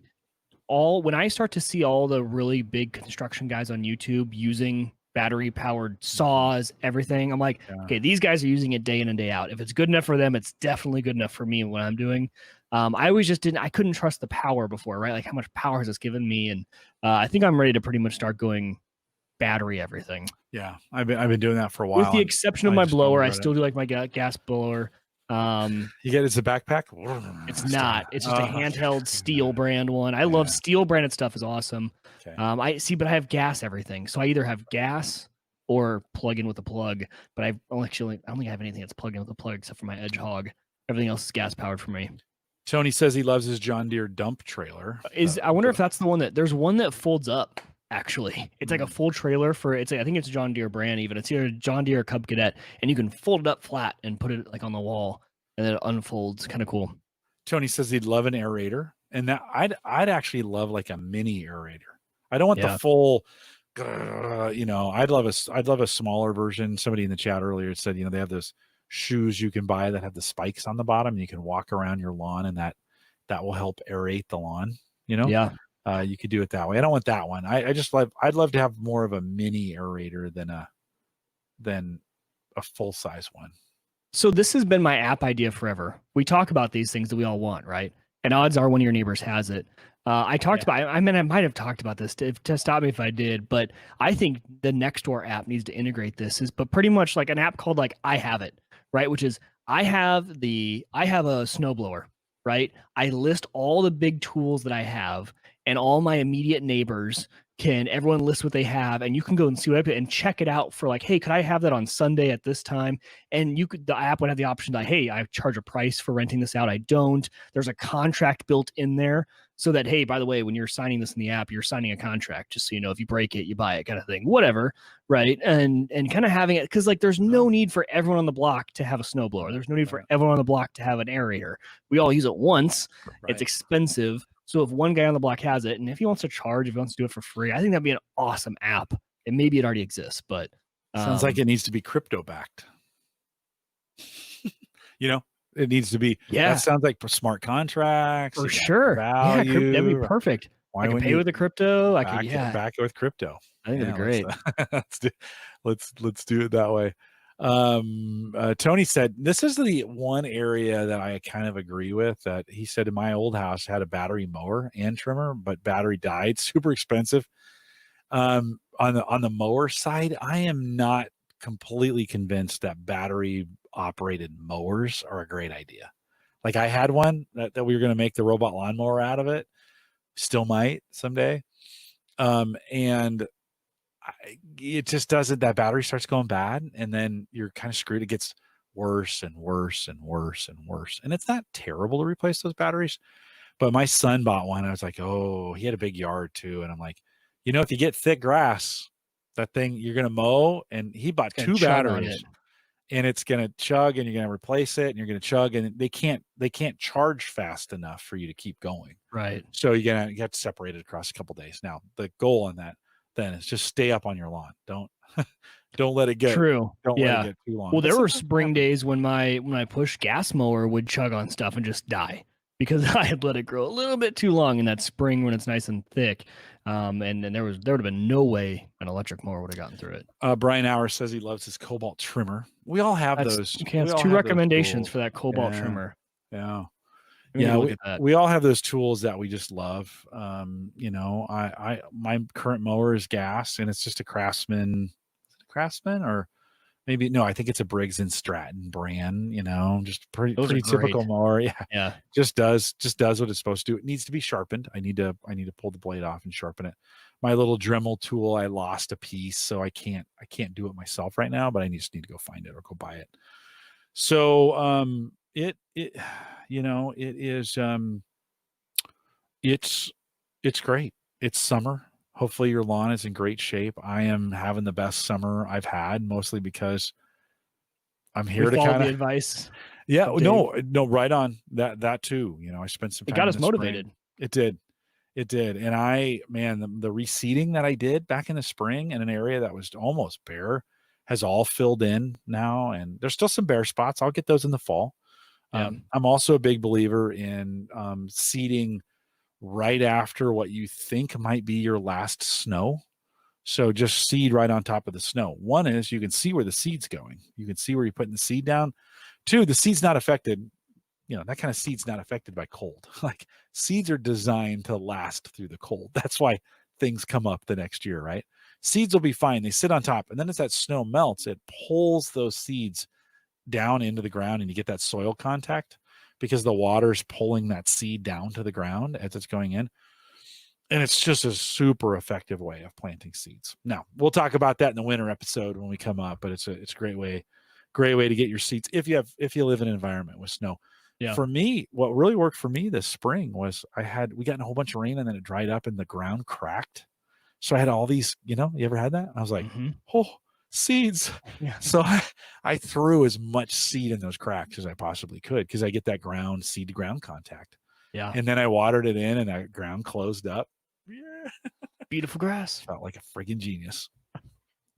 when I start to see all the really big construction guys on YouTube using battery powered saws, everything, I'm like, okay, these guys are using it day in and day out. If it's good enough for them, it's definitely good enough for me and what I'm doing. I always just I couldn't trust the power before, right? Like, how much power has this given me? And I think I'm ready to pretty much start going battery everything. Yeah, I've been doing that for a while. With the exception of my blower, I still do like my gas blower. You get it's a backpack? It's not. It's just a handheld Steel brand one. I love Steel branded stuff is awesome. Okay. I see, but I have gas everything. So I either have gas or plug in with a plug. But I don't think I have anything that's plugged in with a plug except for my Edgehog. Everything else is gas powered for me. Tony says he loves his John Deere dump trailer. I wonder if that's the one there's one that folds up. Actually, it's like a full trailer for I think it's John Deere brand even. It's either John Deere or Cub Cadet, and you can fold it up flat and put it like on the wall, and then it unfolds. Kind of cool. Tony says he'd love an aerator, and that I'd actually love like a mini aerator. I don't want the full, I'd love a smaller version. Somebody in the chat earlier said, they have those shoes you can buy that have the spikes on the bottom, and you can walk around your lawn, and that will help aerate the lawn. Yeah. You could do it that way. I don't want that one. I'd love to have more of a mini aerator than a full size one. So this has been my app idea forever. We talk about these things that we all want, right? And odds are one of your neighbors has it. I talked about, I might have talked about this to stop me if I did, but I think the Nextdoor app needs to integrate this. But pretty much like an app called like I Have It, right? Which is I have a snowblower, right? I list all the big tools that I have, and all my immediate neighbors everyone list what they have, and you can go and see what I put and check it out for like, hey, could I have that on Sunday at this time? And the app would have the option to, hey, I charge a price for renting this out. I don't. There's a contract built in there so that, hey, by the way, when you're signing this in the app, you're signing a contract, just so you know, if you break it, you buy it, kind of thing, whatever, right? And kind of having it, because like there's no need for everyone on the block to have a snowblower. There's no need for everyone on the block to have an aerator. We all use it once. Right. It's expensive. So if one guy on the block has it, and if he wants to charge, if he wants to do it for free, I think that'd be an awesome app. And maybe it already exists, but sounds like it needs to be crypto backed. It needs to be. Yeah, that sounds like smart contracts for sure. Value. That'd be perfect. I can pay with the crypto. I could back it with crypto. I think that'd be great. Let's do it that way. Tony said this is the one area that I kind of agree with. That he said in my old house had a battery mower and trimmer, but battery died. Super expensive. On the mower side, I am not completely convinced that battery operated mowers are a great idea. Like I had one that we were going to make the robot lawnmower out of it. Still might someday. And it just doesn't, that battery starts going bad, and then you're kind of screwed. It gets worse and worse and worse and worse. And it's not terrible to replace those batteries, but my son bought one. I was like, oh, he had a big yard too. And I'm like, if you get thick grass, that thing you're going to mow, and he bought 2 batteries, and it's going to chug, and you're going to replace it, and you're going to chug, and they can't charge fast enough for you to keep going. Right. So you have to separate it across a couple of days. Now the goal on that then is just stay up on your lawn. Don't let it get true. Don't let it get too long. Well, there were spring days when my push gas mower would chug on stuff and just die because I had let it grow a little bit too long in that spring when it's nice and thick. And there would have been no way an electric mower would have gotten through it. Brian Hour says he loves his Cobalt trimmer. We all have those. Okay, that's 2 recommendations for that Cobalt trimmer. Yeah. We all have those tools that we just love. My current mower is gas, and it's just a Craftsman. Is it a Craftsman or maybe no? I think it's a Briggs and Stratton brand. Just pretty typical mower. Yeah. Just does what it's supposed to do. It needs to be sharpened. I need to pull the blade off and sharpen it. My little Dremel tool, I lost a piece, so I can't do it myself right now. But I just need to go find it or go buy it. So it is it's great. It's summer. Hopefully your lawn is in great shape. I am having the best summer I've had, mostly because I'm here to kind of the advice. Yeah, no, right on that too. I spent some time. It got us motivated. It did. And the reseeding that I did back in the spring in an area that was almost bare has all filled in now, and there's still some bare spots. I'll get those in the fall. I'm also a big believer in seeding right after what you think might be your last snow. So just seed right on top of the snow. One is you can see where the seed's going. You can see where you're putting the seed down. 2, the seed's not affected. That kind of seed's not affected by cold. Like seeds are designed to last through the cold. That's why things come up the next year, right? Seeds will be fine. They sit on top. And then as that snow melts, it pulls those seeds down into the ground and you get that soil contact because the water's pulling that seed down to the ground as it's going in. And it's just a super effective way of planting seeds. Now, we'll talk about that in the winter episode when we come up, but it's a great way to get your seeds if you live in an environment with snow. Yeah. For me, what really worked for me this spring was we got a whole bunch of rain and then it dried up and the ground cracked. So I had all these, you ever had that? I was like, oh, seeds. Yeah. So I threw as much seed in those cracks as I possibly could because I get that seed to ground contact. Yeah. And then I watered it in and that ground closed up. Yeah. Beautiful grass. Felt like a freaking genius.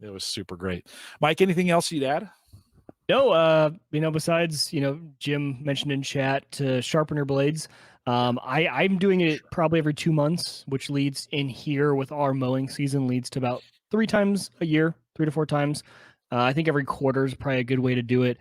It was super great. Mike, anything else you'd add? No, besides, Jim mentioned in chat to sharpen your blades. I'm doing it probably every 2 months, which leads in here with our mowing season leads to about 3 times a year, 3 to 4 times. I think every quarter is probably a good way to do it.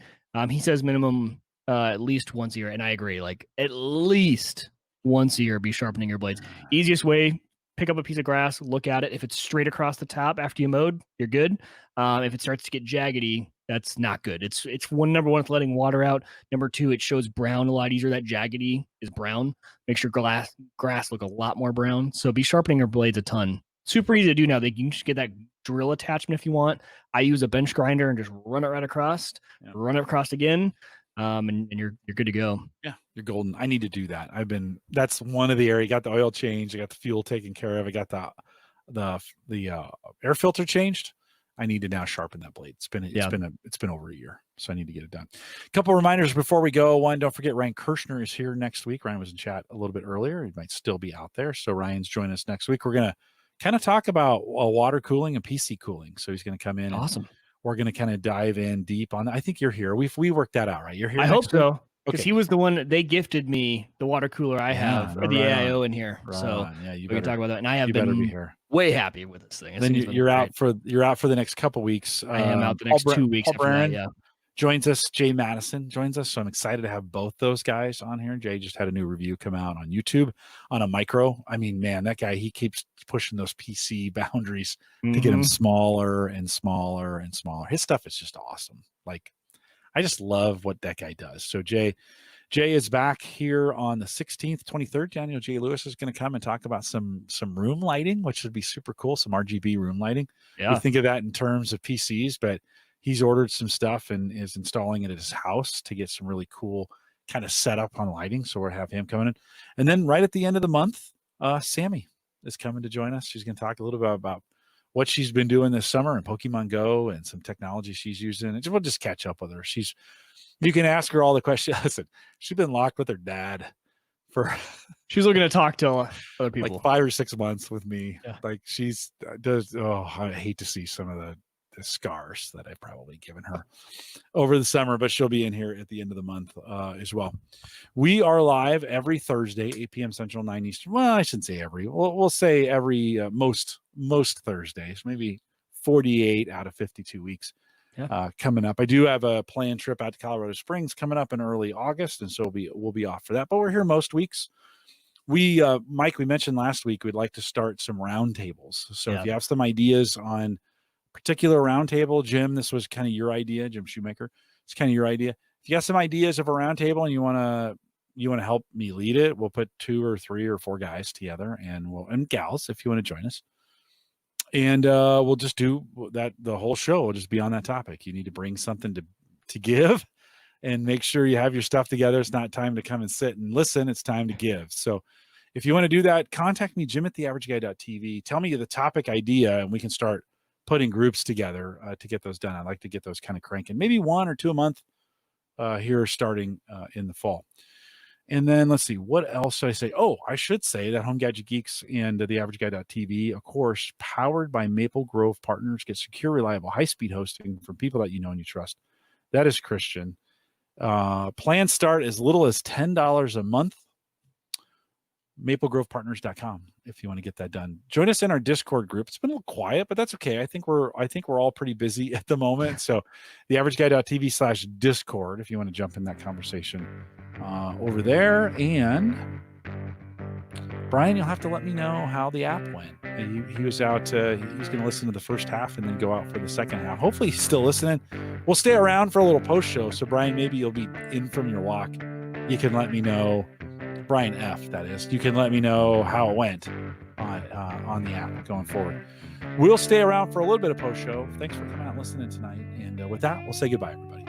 He says minimum at least once a year, and I agree. Like at least once a year, be sharpening your blades. Easiest way: pick up a piece of grass, look at it. If it's straight across the top after you mowed, you're good. If it starts to get jaggedy, that's not good. It's number one, it's letting water out. Number 2, it shows brown a lot easier. That jaggedy is brown. Makes your grass look a lot more brown. So be sharpening your blades a ton. Super easy to do now. You can just get that drill attachment if you want. I use a bench grinder and just run it right across, run it across again, and you're good to go. Yeah, you're golden. I need to do that. That's one of the areas. Got the oil changed. I got the fuel taken care of. I got the air filter changed. I need to now sharpen that blade. It's been over a year, so I need to get it done. A couple reminders before we go. One, don't forget Ryan Kirshner is here next week. Ryan was in chat a little bit earlier. He might still be out there, so Ryan's joining us next week. We're gonna kind of talk about water cooling and PC cooling. So he's gonna come in. Awesome. We're gonna kind of dive in deep on that. I think you're here. We worked that out, right? You're here. I hope so. Because Okay. he was the one they gifted me the water cooler I have for the AIO in here. So you we can talk about that. And I have better been be here. way happy with this thing. Then you're out for the next couple weeks. I am out the next 2 weeks. Paul Barron yeah. joins us. Jay Madison joins us. So I'm excited to have both those guys on here. Jay just had a new review come out on YouTube on a micro. I mean, man, that guy, he keeps pushing those PC boundaries to get them smaller and smaller and smaller. His stuff is just awesome. Like, I just love what that guy does. So Jay is back here on the 16th, 23rd. Daniel J. Lewis is going to come and talk about some room lighting, which would be super cool, some RGB room lighting. Yeah. We think of that in terms of PCs, but he's ordered some stuff and is installing it at his house to get some really cool kind of setup on lighting. So we'll have him coming in. And then right at the end of the month, Sammy is coming to join us. She's going to talk a little bit about what she's been doing this summer in Pokemon Go and some technology she's using. And we'll just catch up with her. You can ask her all the questions. Listen, she's been locked with her dad for she's looking to talk to other people like 5 or 6 months with me. Yeah. Like I hate to see some of the scars that I've probably given her over the summer, but she'll be in here at the end of the month as well. We are live every Thursday, 8 p.m. Central, 9 Eastern. Well, I shouldn't say every. We'll say every most Thursdays, maybe 48 out of 52 weeks. Yeah. Coming up. I do have a planned trip out to Colorado Springs coming up in early August, and so we'll be off for that. But we're here most weeks. Mike, we mentioned last week we'd like to start some roundtables. So if you have some ideas on particular roundtable, Jim, this was kind of your idea, Jim Shoemaker. It's kind of your idea. If you got some ideas of a roundtable and you want to help me lead it, we'll put 2 or 3 or 4 guys together and gals if you want to join us. And we'll just do that. The whole show will just be on that topic. You need to bring something to give and make sure you have your stuff together. It's not time to come and sit and listen. It's time to give. So if you want to do that, contact me, jim@theaverageguy.tv. Tell me the topic idea, and we can start putting groups together to get those done. I'd like to get those kind of cranking. Maybe 1 or 2 a month here starting in the fall. And then let's see, what else should I say? Oh, I should say that Home Gadget Geeks and theaverageguy.tv, of course, powered by Maple Grove Partners, get secure, reliable, high-speed hosting from people that you know and you trust. That is Christian. Plans start as little as $10 a month. MapleGrovePartners.com if you want to get that done. Join us in our Discord group. It's been a little quiet, but that's okay. I think we're all pretty busy at the moment. So theaverageguy.tv/Discord if you want to jump in that conversation over there. And Brian, you'll have to let me know how the app went. He was out. He was going to listen to the first half and then go out for the second half. Hopefully, he's still listening. We'll stay around for a little post show. So, Brian, maybe you'll be in from your walk. You can let me know, Brian F. That is. You can let me know how it went on the app going forward. We'll stay around for a little bit of post show. Thanks for coming out and listening tonight. And with that, we'll say goodbye, everybody.